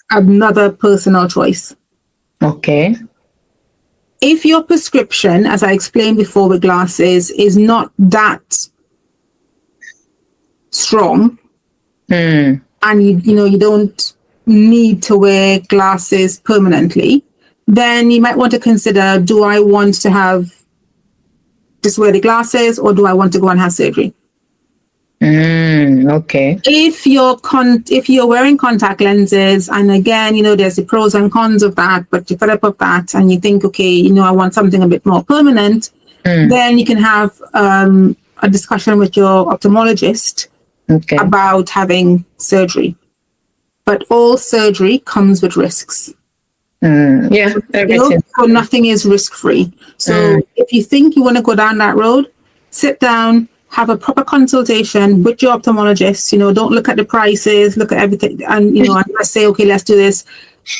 another personal choice. Okay. If your prescription, as I explained before with glasses, is not that strong, and you don't need to wear glasses permanently, then you might want to consider, do I want to have just wear the glasses, or do I want to go and have surgery? Okay. If you're wearing contact lenses, and again, there's the pros and cons of that, but you're fed up of that and you think, okay, I want something a bit more permanent, then you can have a discussion with your ophthalmologist about having surgery. But all surgery comes with risks. Everything. So nothing is risk-free. So if you think you want to go down that road, sit down, have a proper consultation with your ophthalmologist. Don't look at the prices, look at everything, and and let's say, okay, let's do this.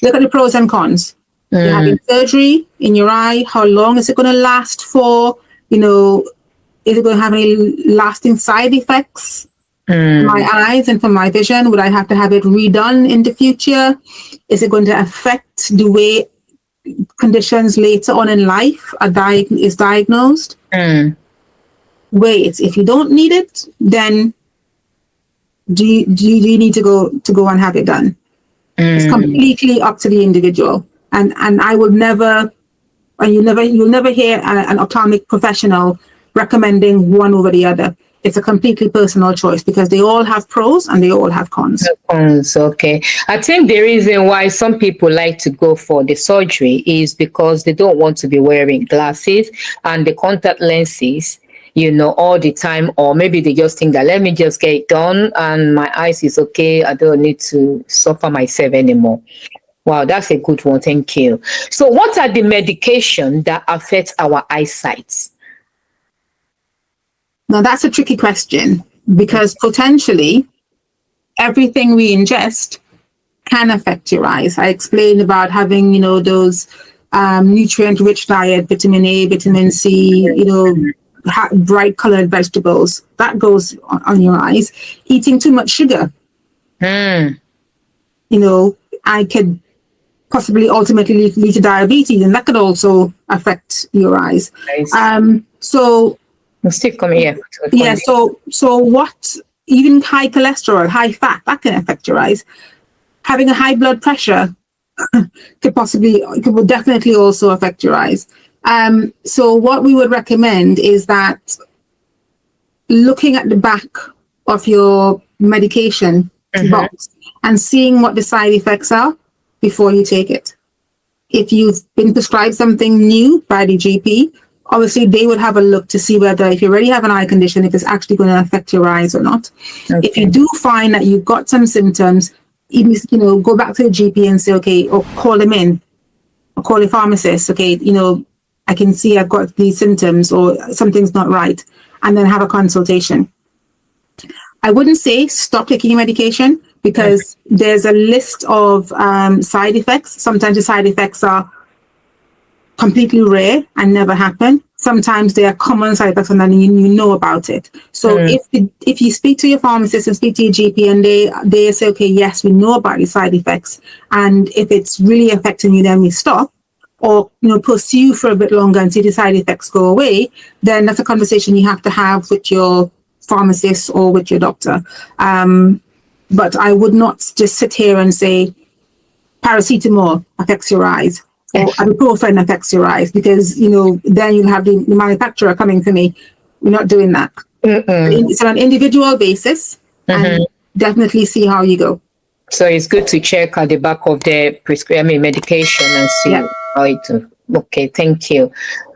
Look at the pros and cons. You're having surgery in your eye. How long is it going to last for? Is it going to have any lasting side effects for my eyes and for my vision? Would I have to have it redone in the future? Is it going to affect the way conditions later on in life is diagnosed? Wait, if you don't need it, then do you need to go and have it done? It's completely up to the individual, and I would never, and you'll never hear an ophthalmic professional recommending one over the other. It's a completely personal choice because they all have pros and they all have cons. Okay. I think the reason why some people like to go for the surgery is because they don't want to be wearing glasses and the contact lenses, all the time, or maybe they just think that let me just get it done and my eyes is okay. I don't need to suffer myself anymore. Wow, that's a good one. Thank you. So what are the medications that affect our eyesight? Now, that's a tricky question because potentially everything we ingest can affect your eyes. I explained about having, those nutrient-rich diet, vitamin A, vitamin C, bright colored vegetables. That goes on your eyes. Eating too much sugar. I could possibly ultimately lead to diabetes, and that could also affect your eyes. Nice. So still coming here. Yeah. So what? Even high cholesterol, high fat, that can affect your eyes. Having a high blood pressure would definitely also affect your eyes. So what we would recommend is that looking at the back of your medication box and seeing what the side effects are before you take it. If you've been prescribed something new by the GP, obviously they would have a look to see whether if you already have an eye condition, if it's actually going to affect your eyes or not. Okay. If you do find that you've got some symptoms, even, go back to the GP and say, okay, or call them in, or call the pharmacist, okay, I can see I've got these symptoms or something's not right, and then have a consultation. I wouldn't say stop taking your medication, because there's a list of side effects. Sometimes the side effects are completely rare and never happen. Sometimes they are common side effects and then you know about it. So if you speak to your pharmacist and speak to your GP and they say, okay, yes, we know about the side effects, and if it's really affecting you, then we stop, or pursue for a bit longer and see the side effects go away, then that's a conversation you have to have with your pharmacist or with your doctor. But I would not just sit here and say paracetamol affects your eyes or ibuprofen affects your eyes, because then you'll have the manufacturer coming for me. We're not doing that. It's on an individual basis, and definitely see how you go. So it's good to check at the back of the medication and see how it. Okay, thank you.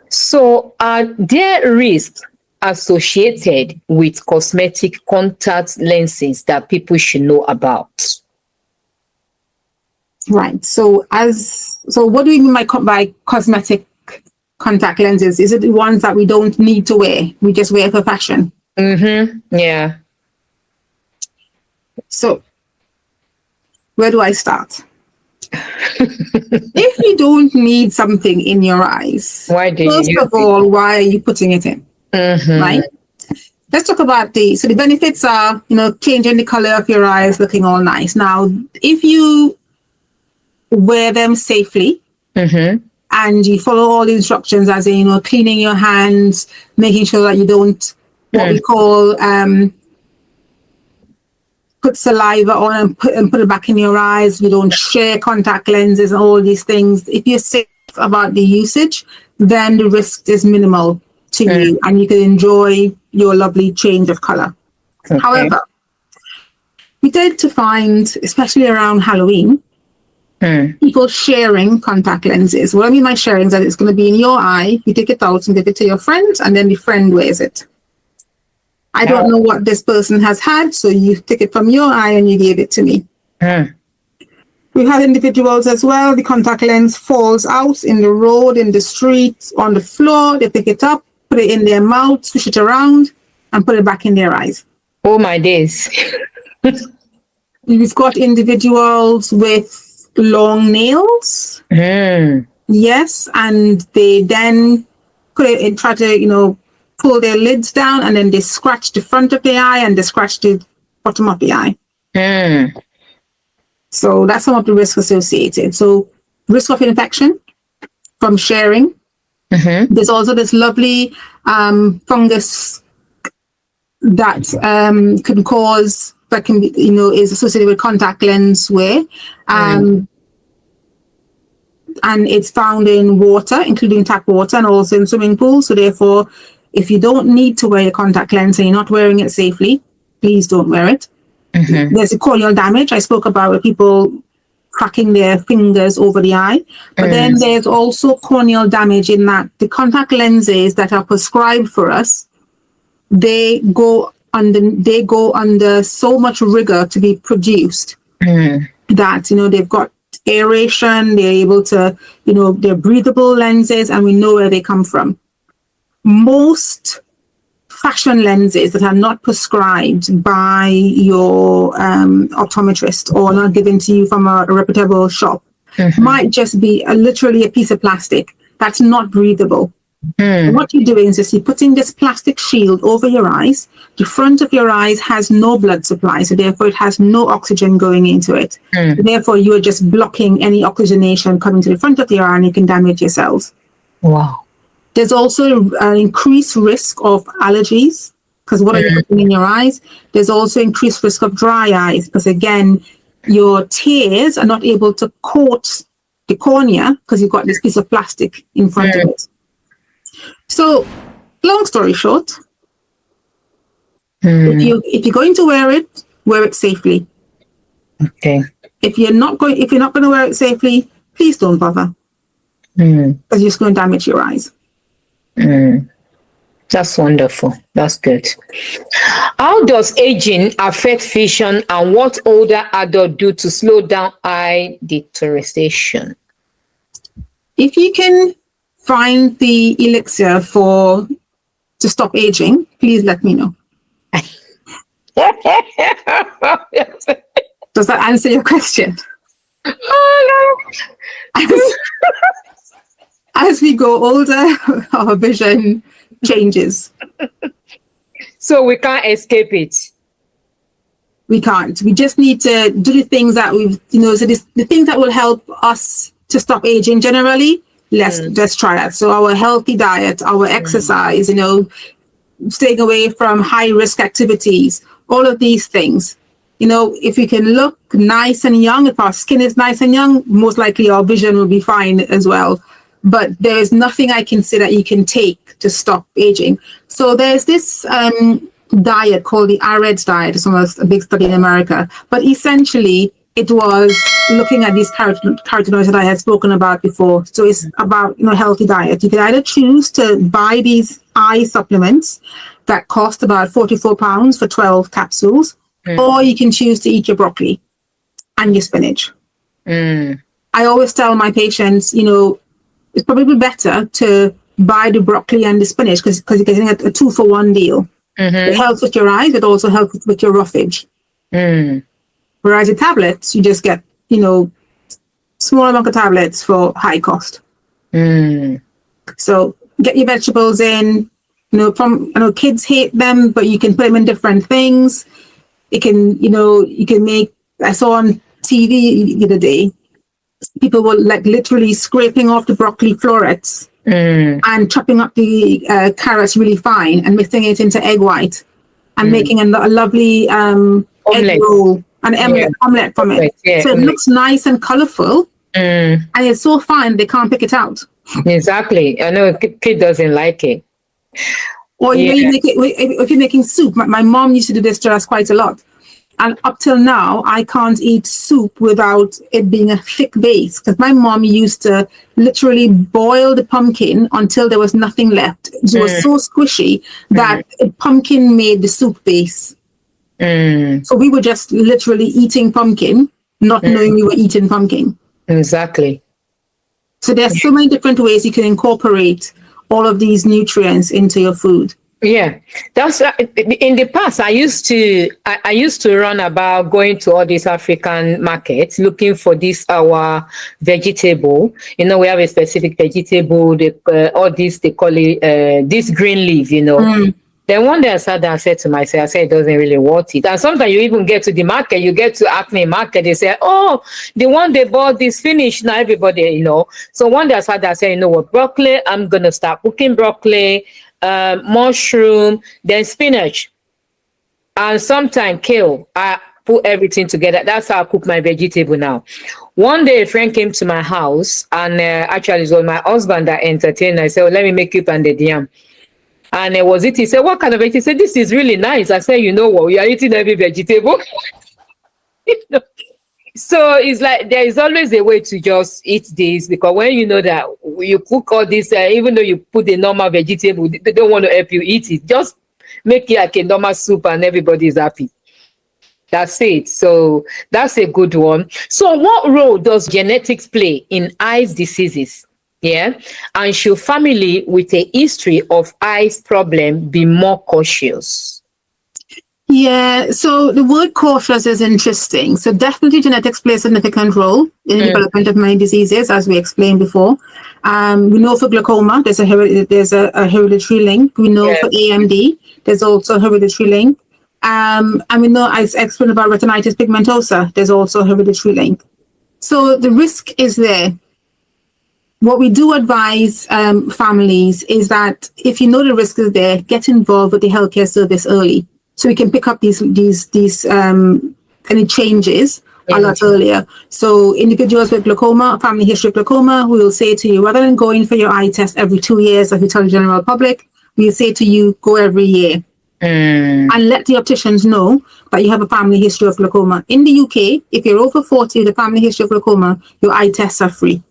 So are there risks associated with cosmetic contact lenses that people should know about? Right. So what do we mean by cosmetic contact lenses? Is it the ones that we don't need to wear? We just wear for fashion? Yeah. So where do I start? If you don't need something in your eyes, first of all, why are you putting it in? Right? Let's talk about the benefits are, changing the color of your eyes, looking all nice. Now, if you wear them safely and you follow all the instructions, as in, cleaning your hands, making sure that you don't, what we call, put saliva on and put it back in your eyes. You don't share contact lenses and all these things. If you're safe about the usage, then the risk is minimal to you and you can enjoy your lovely change of color. Okay. However, we tend to find, especially around Halloween, people sharing contact lenses. What I mean by sharing is that it's going to be in your eye, you take it out and give it to your friend, and then the friend wears it. I don't know what this person has had, so you take it from your eye and you gave it to me. We've had individuals as well, the contact lens falls out in the road, in the street, on the floor, they pick it up, put it in their mouth, swish it around, and put it back in their eyes. Oh my days. We've got individuals with long nails. Yes, and they then put it in, try to, pull their lids down, and then they scratch the front of the eye and they scratch the bottom of the eye. So that's some of the risks associated. So risk of infection from sharing. There's also this lovely fungus that can cause, that can be, is associated with contact lens wear. And it's found in water, including tap water, and also in swimming pools. So therefore, if you don't need to wear your contact lens and you're not wearing it safely, please don't wear it. There's a corneal damage I spoke about, with people cracking their fingers over the eye. But then there's also corneal damage in that the contact lenses that are prescribed for us, they go under so much rigor to be produced that, they've got aeration, they're able to, they're breathable lenses, and we know where they come from. Most fashion lenses that are not prescribed by your optometrist or not given to you from a reputable shop might just be literally a piece of plastic that's not breathable. What you're doing is just you're putting this plastic shield over your eyes. The front of your eyes has no blood supply, so therefore it has no oxygen going into it. Therefore, you're just blocking any oxygenation coming to the front of your eye, and you can damage your cells. Wow. There's also an increased risk of allergies, because what are you putting in your eyes? There's also increased risk of dry eyes, because again, your tears are not able to coat the cornea because you've got this piece of plastic in front of it. So, long story short, if you're going to wear it safely. Okay. If you're not going to wear it safely, please don't bother, because you're just going to damage your eyes. That's wonderful. That's good. How does aging affect vision, and what older adults do to slow down eye deterioration? If you can find the elixir to stop aging, please let me know. Does that answer your question? Oh, As, as we grow older, our vision changes. so we can't escape it. We can't. We just need to do the things that we've, so the things that will help us to stop aging generally. Let's try that. So our healthy diet, our exercise, staying away from high risk activities, all of these things. If we can look nice and young, if our skin is nice and young, most likely our vision will be fine as well. But there is nothing I can say that you can take to stop aging. So there's this diet called the AREDS diet. It's almost a big study in America. But essentially, it was looking at these carotenoids that I had spoken about before. So it's about healthy diet. You can either choose to buy these eye supplements that cost about £44 for 12 capsules, or you can choose to eat your broccoli and your spinach. I always tell my patients, it's probably better to buy the broccoli and the spinach because you're getting a 2-for-1 deal. It helps with your eyes, it also helps with your roughage. Whereas the tablets, you just get, small amount of tablets for high cost. So get your vegetables in. Kids hate them, but you can put them in different things. You can make. I saw on TV the other day, people were literally scraping off the broccoli florets and chopping up the carrots really fine and mixing it into egg white and making a lovely egg roll, an omelette from it. So it looks nice and colorful, and it's so fine they can't pick it out. Exactly. I know a kid doesn't like it. Or you make it if you're making soup. My mom used to do this to us quite a lot. And up till now, I can't eat soup without it being a thick base because my mom used to literally boil the pumpkin until there was nothing left. It was so squishy that pumpkin made the soup base. So we were just literally eating pumpkin, not knowing we were eating pumpkin. Exactly. So there's so many different ways you can incorporate all of these nutrients into your food. Yeah, that's in the past. I used to run about going to all these African markets looking for our vegetable. We have a specific vegetable. All this they call it this green leaf. Then one day I sat down and said to myself, it doesn't really worth it. And sometimes you even get to the market, you get to Acme market, they say, oh, the one they bought is finished now. Everybody, So one day I sat down and said, what, broccoli? I'm gonna start cooking broccoli. Mushroom, then spinach, and sometimes kale. I put everything together. That's how I cook my vegetable now. One day a friend came to my house, and actually it was my husband that entertained. I said, let me make you pounded yam. And it was it. He said, what kind of vegetable? He said, this is really nice. I said, you know what? We are eating every vegetable. So it's like there is always a way to just eat this, because when you know that you cook all this, even though you put the normal vegetable, they don't want to help you eat it. Just make it like a normal soup and everybody is happy. That's it. So that's a good one. So what role does genetics play in eye diseases? Yeah. And should family with a history of eye problem be more cautious? Yeah, so the word cautious is interesting. So definitely genetics play a significant role in the development of many diseases, as we explained before. We know for glaucoma, there's a hereditary link. We know for AMD, there's also a hereditary link. And we know, as I explained about retinitis pigmentosa, there's also a hereditary link. So the risk is there. What we do advise families is that if you know the risk is there, get involved with the healthcare service early, so we can pick up these any changes a lot earlier. So individuals with glaucoma, family history of glaucoma, we will say to you, rather than going for your eye test every 2 years, as we tell the general public, we'll say to you, go every year. And let the opticians know that you have a family history of glaucoma. In the UK, if you're over 40 with a family history of glaucoma, your eye tests are free.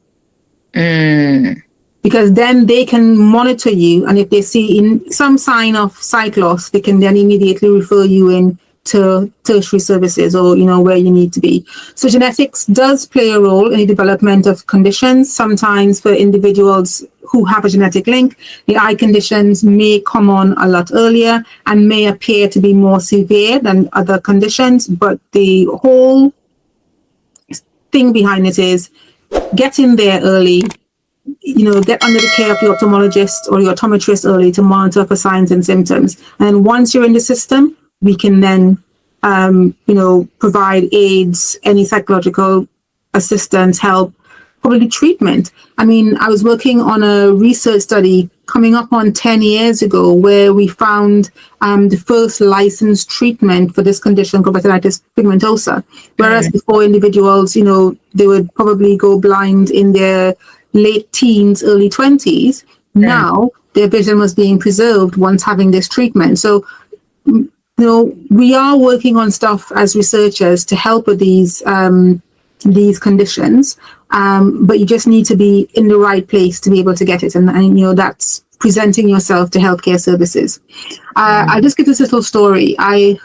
Because then they can monitor you, and if they see some sign of sight loss, they can then immediately refer you in to tertiary services, or where you need to be. So genetics does play a role in the development of conditions. Sometimes for individuals who have a genetic link, the eye conditions may come on a lot earlier and may appear to be more severe than other conditions, but the whole thing behind it is get in there early, get under the care of your ophthalmologist or your optometrist early to monitor for signs and symptoms. And once you're in the system, we can then, provide aids, any psychological assistance, help, probably treatment. I mean, I was working on a research study coming up on 10 years ago where we found the first licensed treatment for this condition called retinitis pigmentosa. Whereas before, individuals, they would probably go blind in their late teens, early 20s. Now their vision was being preserved once having this treatment. So, we are working on stuff as researchers to help with these conditions, but you just need to be in the right place to be able to get it. And that's presenting yourself to healthcare services. I'll just give this little story.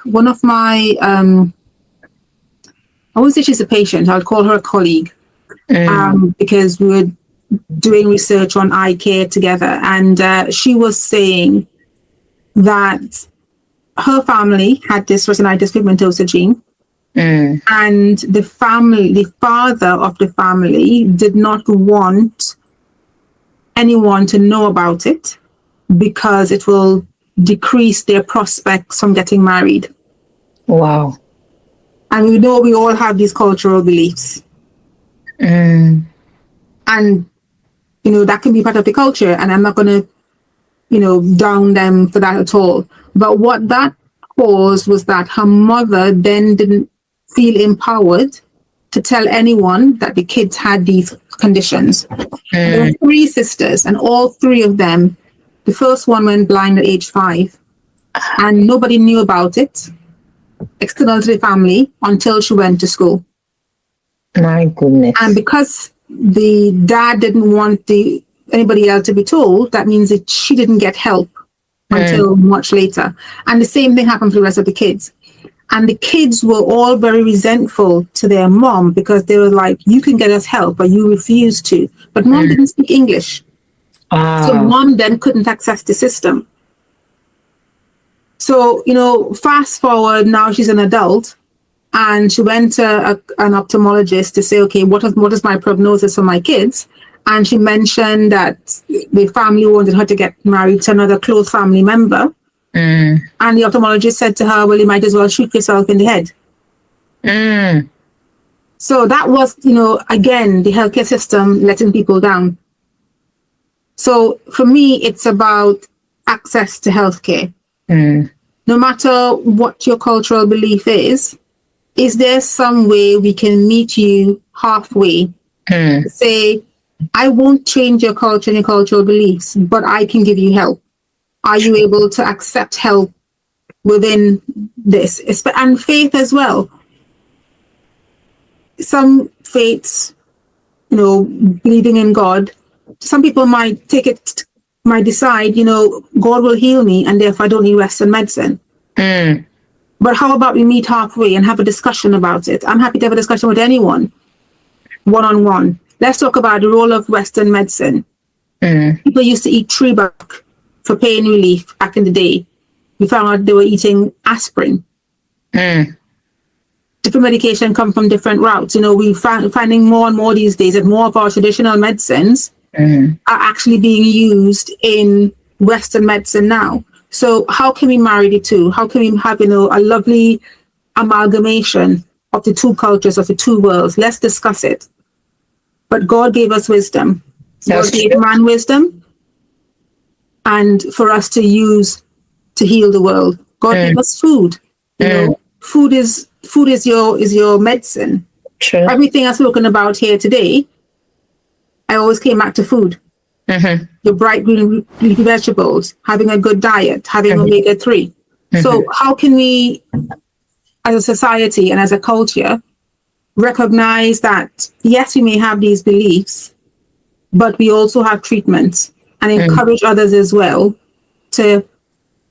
One of my, I won't say she's a patient, I'll call her a colleague, because we were doing research on eye care together. And she was saying that her family had this retinitis pigmentosa gene. And the father of the family did not want anyone to know about it because it will decrease their prospects from getting married. Wow. And we all have these cultural beliefs. And, that can be part of the culture. And I'm not going to, down them for that at all. But what that caused was that her mother then didn't feel empowered to tell anyone that the kids had these conditions. There were 3 sisters, and all 3 of them, the first one went blind at age 5, and nobody knew about it, external to the family, until she went to school. My goodness. And because the dad didn't want anybody else to be told, that means that she didn't get help until much later. And the same thing happened for the rest of the kids. And the kids were all very resentful to their mom because they were like, you can get us help, but you refuse to. But mom didn't speak English. So mom then couldn't access the system. So, fast forward, now she's an adult and she went to an ophthalmologist to say, okay, what is my prognosis for my kids? And she mentioned that the family wanted her to get married to another close family member. And the ophthalmologist said to her, well, you might as well shoot yourself in the head. So that was, again, the healthcare system letting people down. So for me, it's about access to healthcare. No matter what your cultural belief is there some way we can meet you halfway? Say, I won't change your culture and your cultural beliefs, but I can give you help. Are you able to accept help within this? And faith as well. Some faiths, believing in God, some people might decide, God will heal me and therefore I don't need Western medicine. But how about we meet halfway and have a discussion about it? I'm happy to have a discussion with anyone, one-on-one. Let's talk about the role of Western medicine. People used to eat tree bark for pain relief back in the day. We found out they were eating aspirin. Different medication come from different routes. We finding more and more these days that more of our traditional medicines are actually being used in Western medicine now. So how can we marry the two? How can we have, a lovely amalgamation of the 2 cultures, of the 2 worlds? Let's discuss it. But God gave us wisdom. God gave man wisdom, and for us to use to heal the world. God gave us food. Food is your medicine. True. Everything I've spoken about here today, I always came back to food. Your bright green leafy vegetables, having a good diet, having omega-3. So how can we, as a society and as a culture, recognize that, yes, we may have these beliefs, but we also have treatments, and encourage others as to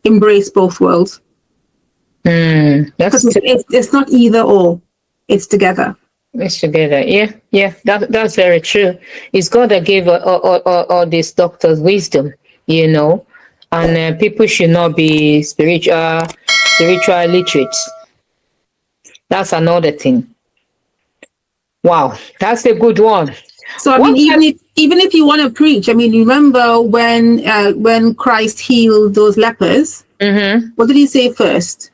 embrace both worlds. Because it's not either or, it's together. It's together. Yeah. That's very true. It's God that gave all these doctors wisdom, and people should not be spiritual literate. That's another thing. Wow, that's a good one. So I mean, What are, even if you want to preach, I mean, remember when Christ healed those lepers, mm-hmm, what did he say first?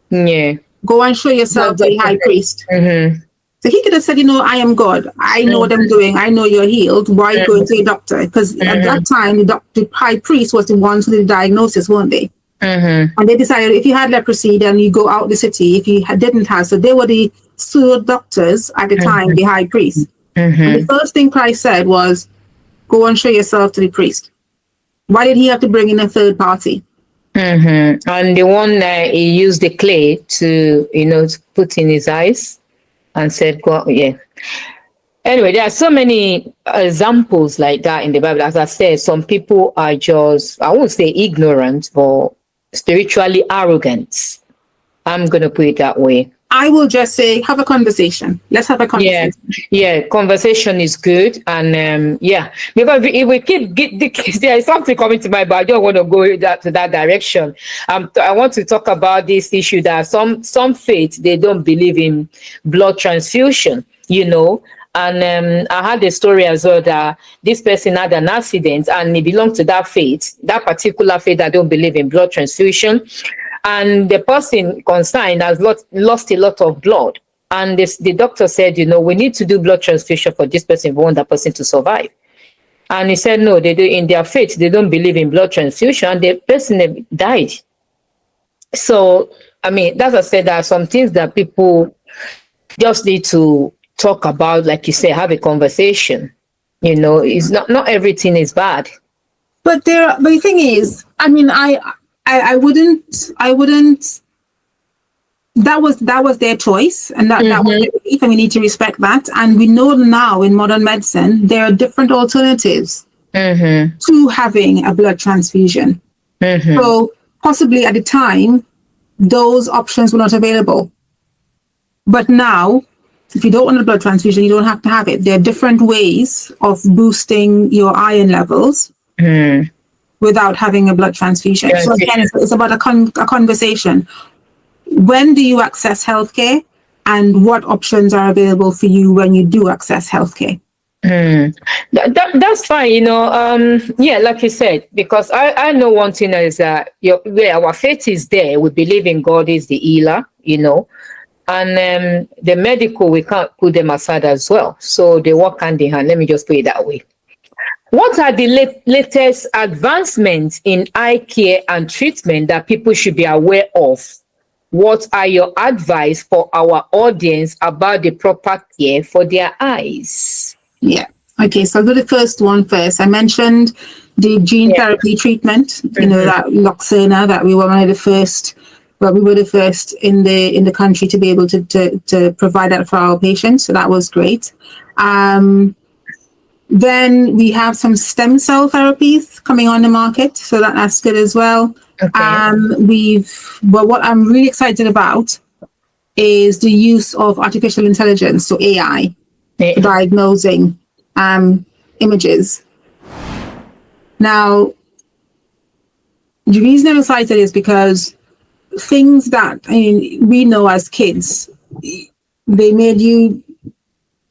yeah. Go and show yourself to the high priest. Mm-hmm, So he could have said, I am God. I know what I'm doing. I know you're healed. Why are you going to a doctor? Because at that time, the high priest was the ones who did the diagnosis, weren't they? mm-hmm, And they decided if you had leprosy, then you go out the city. If you didn't have, so they were the pseudo doctors at the time, the high priest. And the mm-hmm, first thing Christ said was, go and show yourself to the priest. Why did he have to bring in a third party? mm-hmm. And the one he used the clay to, to put in his eyes and said, "Go, yeah." Anyway, there are so many examples like that in the Bible. As I said, some people are just, I won't say ignorant, but spiritually arrogant. I'm going to put it that way. I will just say, have a conversation. Let's have a Yeah, conversation. yeah, conversation is good. And yeah, because if we there is something coming to mind, but I don't want to go to that direction. I want to talk about this issue that some faiths, they don't believe in blood transfusion, And I had a story as well that this person had an accident and he belonged to that faith, that particular faith that don't believe in blood transfusion. And the person concerned has lost a lot of blood. And the doctor said, we need to do blood transfusion for this person. We want that person to survive. And he said, no, they do in their faith, they don't believe in blood transfusion. And the person died. So, I mean, as I said, there are some things that people just need to talk about, like you say, have a conversation. It's not everything is bad. But the thing is, I mean, I wouldn't. That was their choice, and that was their belief, and we need to respect that. And we know now in modern medicine there are different alternatives to having a blood transfusion. So possibly at the time, those options were not available. But now, if you don't want a blood transfusion, you don't have to have it. There are different ways of boosting your iron levels without having a blood transfusion. Yes. So again, it's about a conversation. When do you access healthcare, and what options are available for you when you do access healthcare? That's fine, yeah, like you said, because I know one thing is that where our faith is there, we believe in God is the healer, and the medical, we can't put them aside as well. So they work hand in hand. Let me just put it that way. What are the latest advancements in eye care and treatment that people should be aware of? What are your advice for our audience about the proper care for their eyes? Yeah. Okay, so I'll do the first one first. I mentioned the gene therapy treatment, that Luxturna, that we were one of the first, we were the first in the country to be able to provide that for our patients. So that was great. Then we have some stem cell therapies coming on the market, so that's good as well. Okay. What I'm really excited about is the use of artificial intelligence, so AI, for diagnosing images. Now, the reason I'm excited is because things that we know as kids, they made you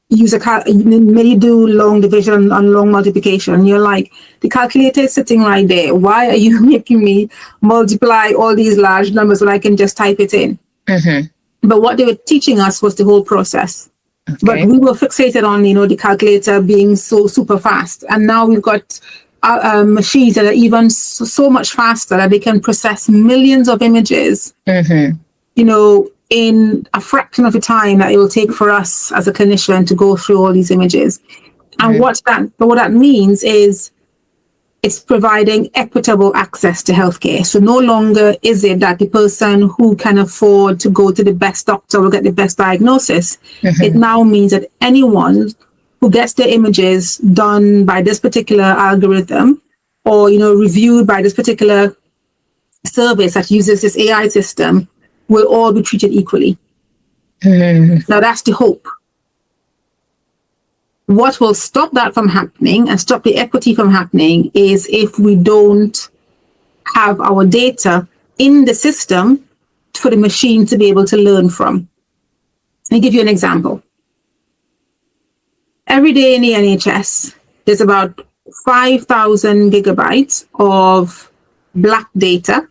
use made you do long division and long multiplication. And you're like, the calculator is sitting right there. Why are you making me multiply all these large numbers when I can just type it in? But what they were teaching us was the whole process. Okay. But we were fixated on, the calculator being so super fast. And now we've got machines that are even so much faster that they can process millions of images, in a fraction of the time that it will take for us as a clinician to go through all these images. And what that means is it's providing equitable access to healthcare. So no longer is it that the person who can afford to go to the best doctor will get the best diagnosis. It now means that anyone who gets their images done by this particular algorithm or, reviewed by this particular service that uses this AI system will all be treated equally. Now that's the hope. What will stop that from happening and stop the equity from happening is if we don't have our data in the system for the machine to be able to learn from. Let me give you an example. every day in the NHS, there's about 5,000 gigabytes of Black data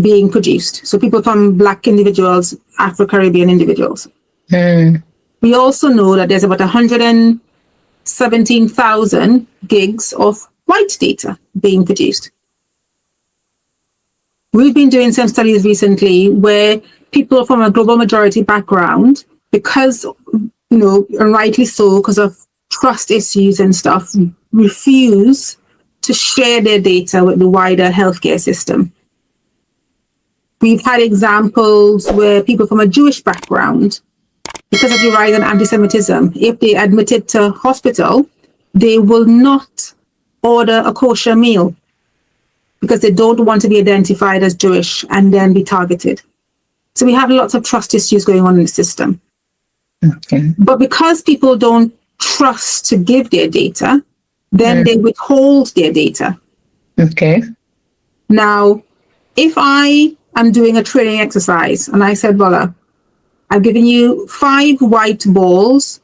being produced. So people from Black individuals, Afro-Caribbean individuals. We also know that there's about 117,000 gigs of white data being produced. We've been doing some studies recently where people from a global majority background, because, and rightly so, because of trust issues and stuff, refuse to share their data with the wider healthcare system. We've had examples where people from a Jewish background, because of the rise in anti-Semitism, if they admitted to hospital, they will not order a kosher meal because they don't want to be identified as Jewish and then be targeted. So we have lots of trust issues going on in the system. Okay. But because people don't trust to give their data, then they withhold their data. Okay. Now, if I am doing a training exercise and I said, Bola, I've given you 5 white balls,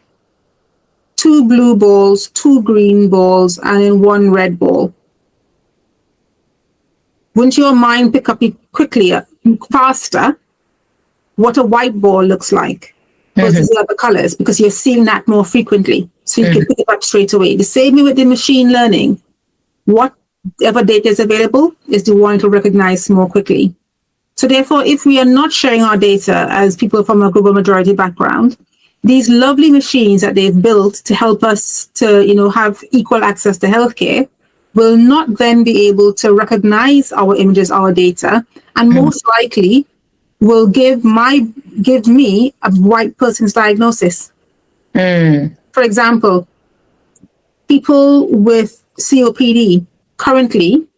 2 blue balls, 2 green balls, and 1 red ball. Wouldn't your mind pick up quickly, faster, what a white ball looks like versus the other colors, because you're seeing that more frequently. So you can pick it up straight away. The same way with the machine learning, whatever data is available is the one to recognize more quickly. So therefore, if we are not sharing our data as people from a global majority background, these lovely machines that they've built to help us to, have equal access to healthcare will not then be able to recognize our images, our data, and most likely will give me a white person's diagnosis. For example, people with COPD, currently,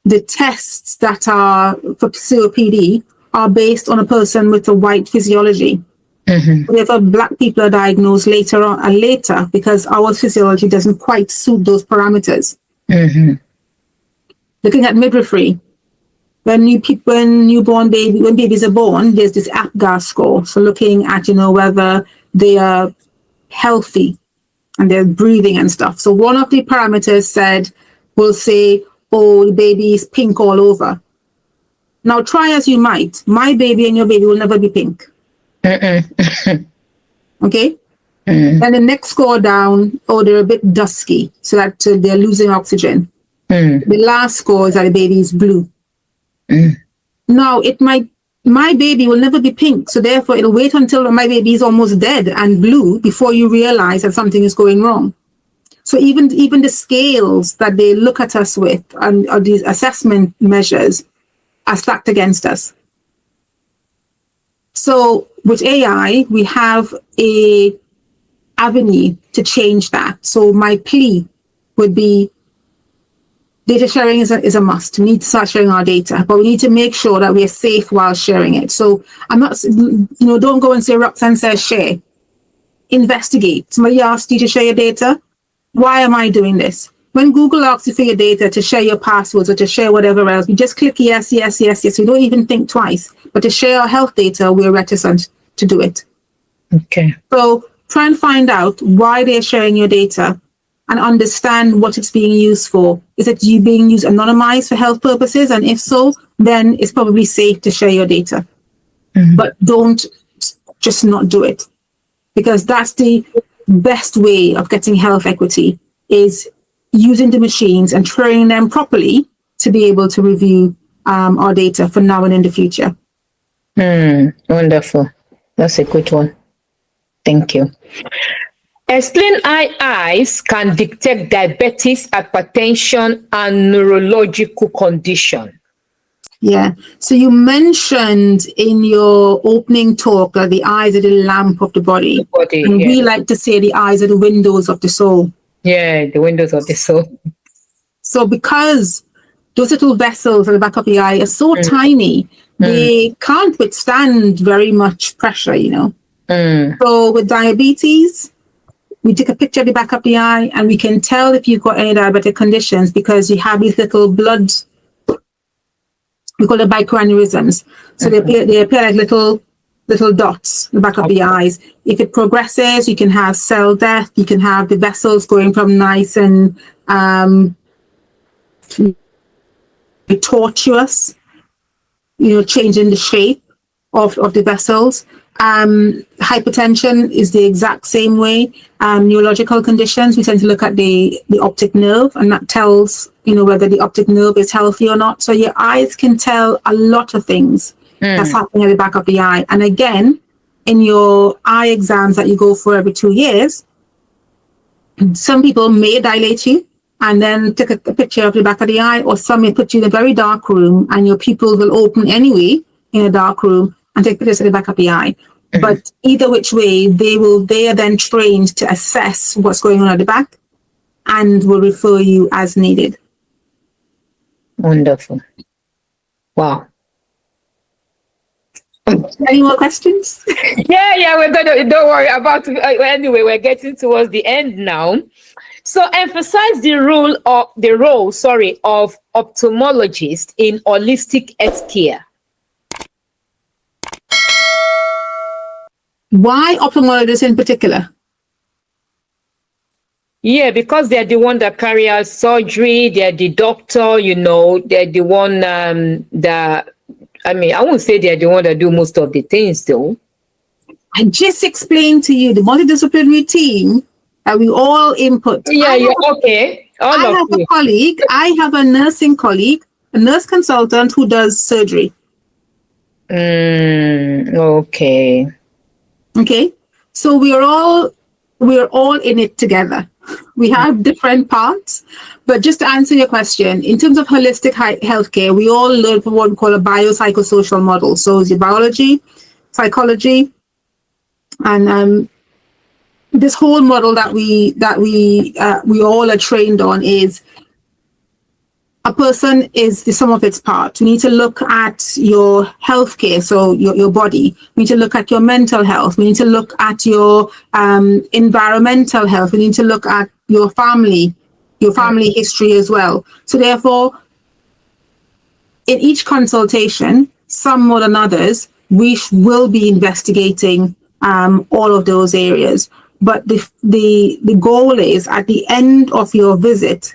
the tests that are for COPD are based on a person with a white physiology. However, Black people are diagnosed later because our physiology doesn't quite suit those parameters. Looking at midwifery, when babies are born, there's this APGAR score. So looking at, whether they are healthy and they're breathing and stuff. So one of the parameters will say, oh, the baby is pink all over. Now try as you might, my baby and your baby will never be pink. Okay? Then the next score down, they're a bit dusky, so that they're losing oxygen. The last score is that the baby is blue. Now, my baby will never be pink, so therefore it'll wait until my baby is almost dead and blue before you realize that something is going wrong. So even the scales that they look at us with and these assessment measures are stacked against us. So with AI, we have a avenue to change that. So my plea would be data sharing is a must. We need to start sharing our data, but we need to make sure that we are safe while sharing it. So I'm not, don't go and say Roxanne says share. Investigate. Somebody asked you to share your data. Why am I doing this? When Google asks you for your data to share your passwords or to share whatever else, we just click yes, yes, yes, yes. We don't even think twice. But to share our health data, we're reticent to do it. Okay. So try and find out why they're sharing your data and understand what it's being used for. Is it you being used anonymized for health purposes? And if so, then it's probably safe to share your data. But don't just not do it, because that's the best way of getting health equity, is using the machines and training them properly to be able to review our data for now and in the future. Wonderful. That's a good one. Thank you. Explain how eyes can detect diabetes, hypertension, and neurological condition. Yeah. So you mentioned in your opening talk that the eyes are the lamp of the body. And we like to say the eyes are the windows of the soul. Yeah, the windows of the soul. So because those little vessels at the back of the eye are so tiny, they can't withstand very much pressure, So with diabetes, we take a picture of the back of the eye and we can tell if you've got any diabetic conditions because you have these little blood, we call it microaneurysms. So they appear like little little dots in the back of the eyes. If it progresses, you can have cell death. You can have the vessels going from nice and tortuous, changing the shape of the vessels. Hypertension is the exact same way. Neurological conditions, we tend to look at the optic nerve, and that tells, whether the optic nerve is healthy or not. So your eyes can tell a lot of things that's happening at the back of the eye. And again, in your eye exams that you go for every 2 years, some people may dilate you and then take a picture of the back of the eye, or some may put you in a very dark room and your pupils will open anyway in a dark room and take pictures of the back of the eye. But either which way, they are then trained to assess what's going on at the back and will refer you as needed. Wonderful. Wow. Any more questions? Yeah, we're gonna, don't worry about it. Anyway, we're getting towards the end now. So emphasize the role of ophthalmologist in holistic health care. Why ophthalmologists in particular? Yeah, because they're the one that carry out surgery. They're the doctor, they're the one that, I won't say they're the one that do most of the things though. I just explained to you the multidisciplinary team that we all input. Yeah, okay. I have a colleague, I have a nursing colleague, a nurse consultant who does surgery. Okay. Okay. So we're all in it together. We have different parts, but just to answer your question, in terms of holistic healthcare, we all learn from what we call a biopsychosocial model. So it's your biology, psychology, and this whole model that we all are trained on is a person is the sum of its parts. We need to look at your healthcare, so your body. We need to look at your mental health. We need to look at your environmental health. We need to look at your family history as well. So therefore, in each consultation, some more than others, we will be investigating all of those areas. But the goal is, at the end of your visit,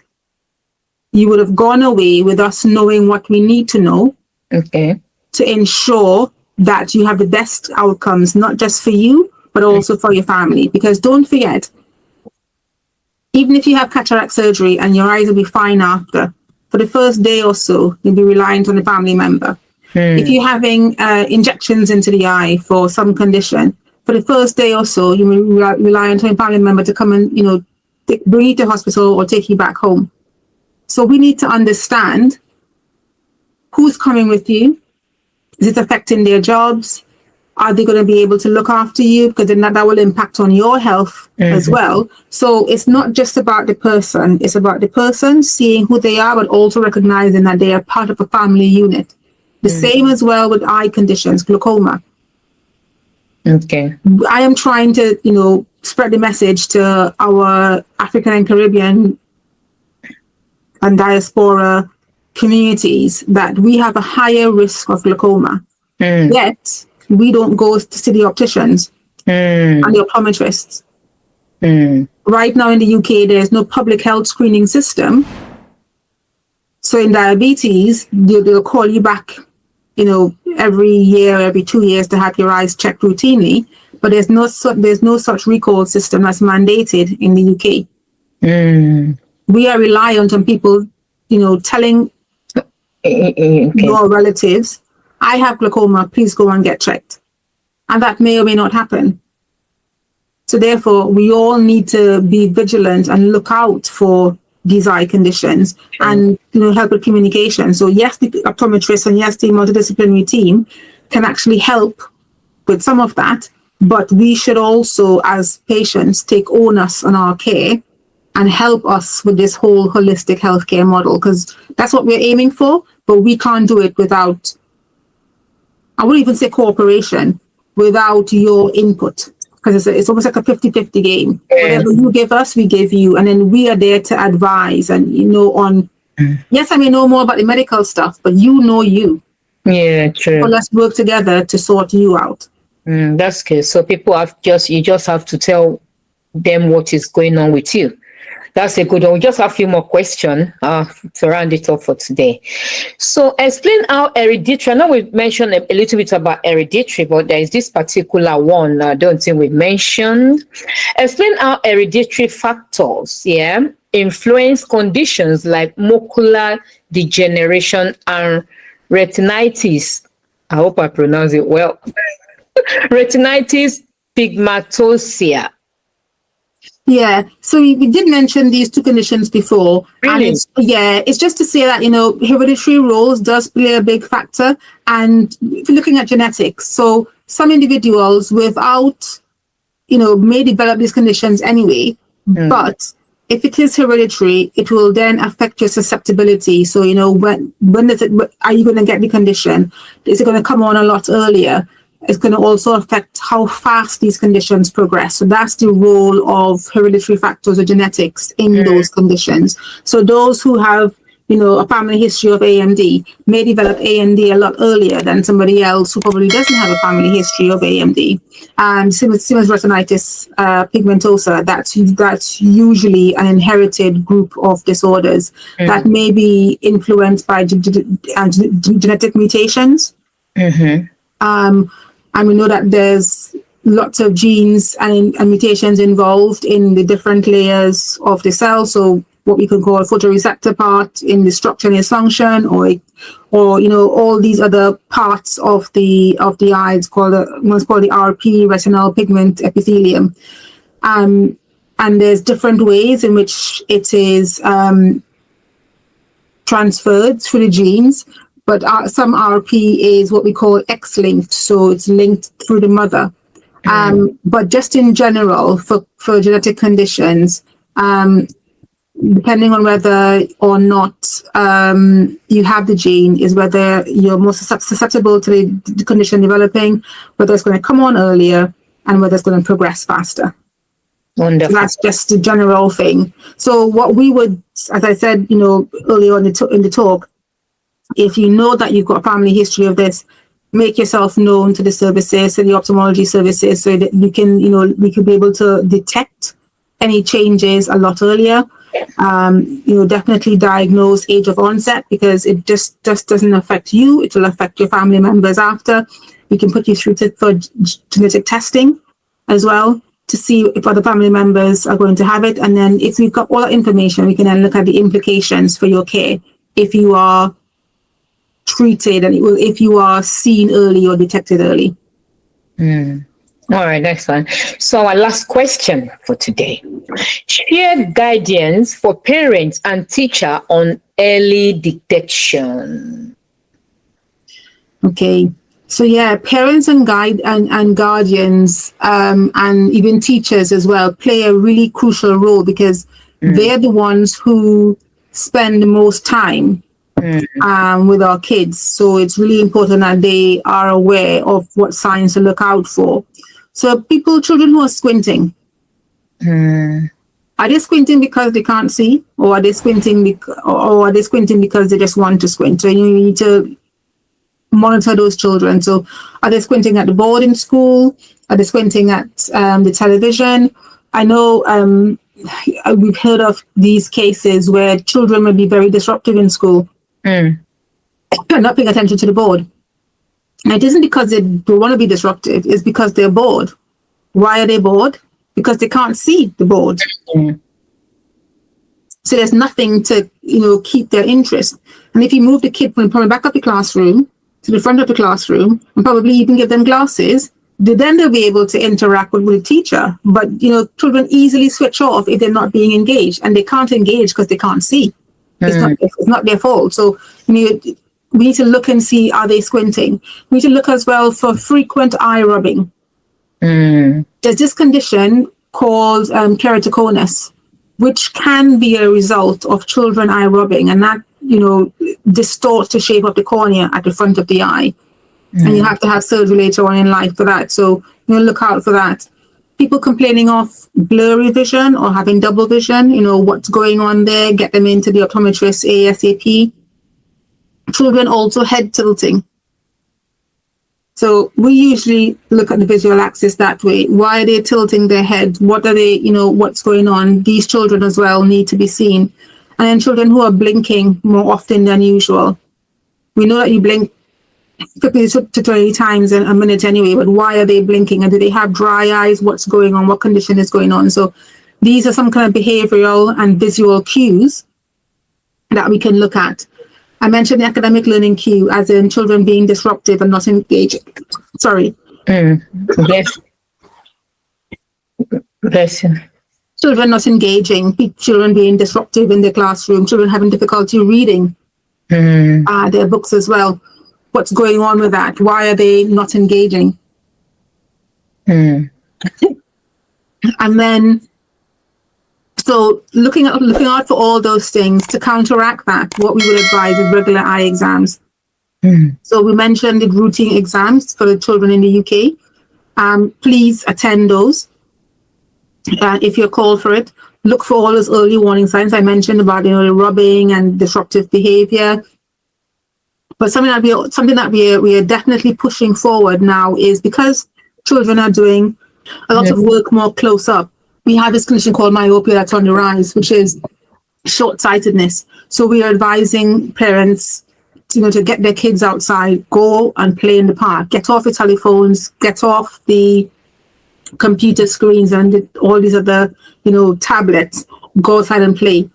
you would have gone away with us knowing what we need to know, to ensure that you have the best outcomes, not just for you, but also for your family. Because don't forget, even if you have cataract surgery and your eyes will be fine after, for the first day or so, you'll be reliant on a family member. If you're having injections into the eye for some condition, for the first day or so, you will be reliant on a family member to come and, bring you to hospital or take you back home. So we need to understand who's coming with you. Is it affecting their jobs? Are they going to be able to look after you? Because then that will impact on your health as well. So it's not just about the person. It's about the person, seeing who they are, but also recognizing that they are part of a family unit. The same as well with eye conditions, glaucoma. Okay. I am trying to, spread the message to our African and Caribbean and diaspora communities that we have a higher risk of glaucoma. Yet we don't go to see the opticians and the optometrists. Right now in the UK, there's no public health screening system. So in diabetes, they'll call you back, every year, every 2 years to have your eyes checked routinely. But there's no such recall system that's mandated in the UK. We are reliant on people, telling your relatives, I have glaucoma, please go and get checked. And that may or may not happen. So therefore, we all need to be vigilant and look out for these eye conditions and help with communication. So yes, the optometrist and yes, the multidisciplinary team can actually help with some of that, but we should also, as patients, take onus on our care and help us with this whole holistic healthcare model, because that's what we're aiming for, but we can't do it without, I wouldn't even say cooperation, without your input, because it's almost like a 50-50 game. Whatever you give us, we give you, and then we are there to advise and, yes, I may know more about the medical stuff, but you. Yeah, true. So let's work together to sort you out. That's good. So people you just have to tell them what is going on with you. That's a good one. We just have a few more questions to round it up for today. So explain how hereditary, I know we've mentioned a little bit about hereditary, but there is this particular one I don't think we've mentioned. Explain how hereditary factors, influence conditions like macular degeneration and retinitis. I hope I pronounce it well. Retinitis pigmentosa. Yeah, so we did mention these two conditions before, and Really? it's just to say that hereditary roles does play a big factor, and if you're looking at genetics, so some individuals without may develop these conditions anyway, but if it is hereditary, it will then affect your susceptibility. So when is it? Are you going to get the condition? Is it going to come on a lot earlier? It's going to also affect how fast these conditions progress. So that's the role of hereditary factors or genetics in those conditions. So those who have, a family history of AMD may develop AMD a lot earlier than somebody else who probably doesn't have a family history of AMD. And same as retinitis pigmentosa, that's usually an inherited group of disorders that may be influenced by genetic mutations. And we know that there's lots of genes and mutations involved in the different layers of the cell. So what we could call a photoreceptor part in the structure and its function, or all these other parts of the eye. It's called the RP, retinal pigment epithelium. And there's different ways in which it is transferred through the genes. But some RP is what we call X-linked, so it's linked through the mother. But just in general, for genetic conditions, depending on whether or not you have the gene, is whether you're more susceptible to the condition developing, whether it's going to come on earlier, and whether it's going to progress faster. Wonderful. So that's just the general thing. So what we would, as I said, earlier on in the talk, if you know that you've got a family history of this, make yourself known to the services, to the ophthalmology services, so that we can be able to detect any changes a lot earlier. Definitely diagnose age of onset, because it just doesn't affect you. It will affect your family members after. We can put you through for genetic testing as well to see if other family members are going to have it. And then if we've got all that information, we can then look at the implications for your care if you are treated and if you are seen early or detected early. All right, next one. So our last question for today. Share guidance for parents and teacher on early detection. Okay. So parents and guardians and even teachers as well play a really crucial role, because they're the ones who spend the most time with our kids. So it's really important that they are aware of what signs to look out for. So children who are squinting, are they squinting because they can't see, or are they squinting because they just want to squint? So you need to monitor those children. So are they squinting at the board in school? Are they squinting at the television? I know we've heard of these cases where children may be very disruptive in school and not paying attention to the board. And it isn't because they don't want to be disruptive, it's because they're bored. Why are they bored? Because they can't see the board. So there's nothing to, keep their interest. And if you move the kid from probably back up the classroom to the front of the classroom, and probably even give them glasses, then they'll be able to interact with the teacher. But, children easily switch off if they're not being engaged, and they can't engage because they can't see. It's not their fault. So we need to look and see, are they squinting? We need to look as well for frequent eye rubbing. There's this condition called keratoconus, which can be a result of children eye rubbing, and that distorts the shape of the cornea at the front of the eye. And you have to have surgery later on in life for that. So look out for that. People complaining of blurry vision or having double vision, what's going on there, get them into the optometrist ASAP. Children also head tilting. So we usually look at the visual axis that way. Why are they tilting their head? What are they, what's going on? These children as well need to be seen. And then children who are blinking more often than usual. We know that you blink 50 to 20 times in a minute anyway, but why are they blinking? And do they have dry eyes? What's going on? What condition is going on? So these are some kind of behavioral and visual cues that we can look at. I mentioned the academic learning cue, as in children being disruptive and not engaging. Sorry. Yes. Bless you. Children not engaging, children being disruptive in the classroom, children having difficulty reading their books as well. What's going on with that? Why are they not engaging? And then, so looking out for all those things to counteract that, what we would advise is regular eye exams. So we mentioned the routine exams for the children in the UK. Please attend those if you're called for it. Look for all those early warning signs I mentioned about, the rubbing and disruptive behavior. But something that we are definitely pushing forward now is because children are doing a lot of work more close up. We have this condition called myopia that's on the rise, which is short-sightedness. So we are advising parents, to get their kids outside, go and play in the park, get off your telephones, get off the computer screens and all these other, tablets, go outside and play.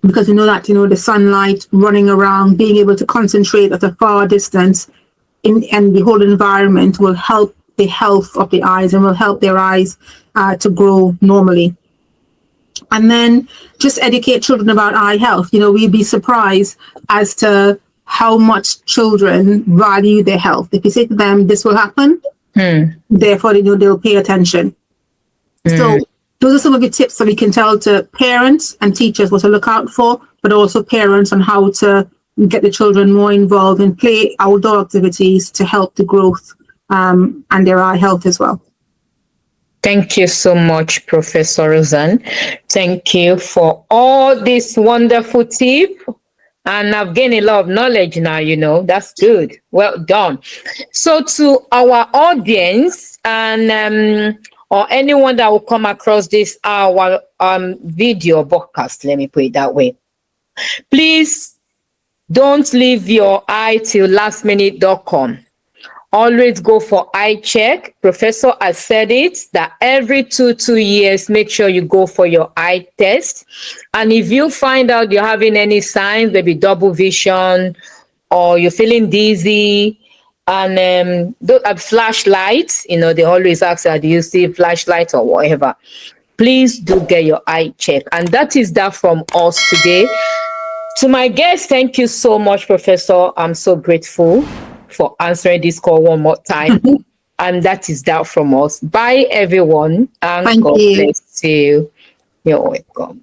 Because we know that, the sunlight, running around, being able to concentrate at a far distance and the whole environment will help the health of the eyes and will help their eyes to grow normally. And then just educate children about eye health. We'd be surprised as to how much children value their health. If you say to them, this will happen, therefore, they'll pay attention. So those are some of the tips that we can tell to parents and teachers what to look out for, but also parents on how to get the children more involved in play outdoor activities to help the growth and their eye health as well. Thank you so much, Professor Roseanne. Thank you for all this wonderful tips. And I've gained a lot of knowledge now, that's good. Well done. So to our audience and or anyone that will come across this our video podcast, let me put it that way, please don't leave your eye till lastminute.com. Always go for eye check. Professor has said it, that every two years, make sure you go for your eye test. And if you find out you're having any signs, maybe double vision or you're feeling dizzy, and flashlights, they always ask, do you see flashlights or whatever? Please do get your eye check. And that is that from us today. To my guests, thank you so much, Professor. I'm so grateful for answering this call one more time. And that is that from us. Bye, everyone. And Thank God you. bless you. You're welcome.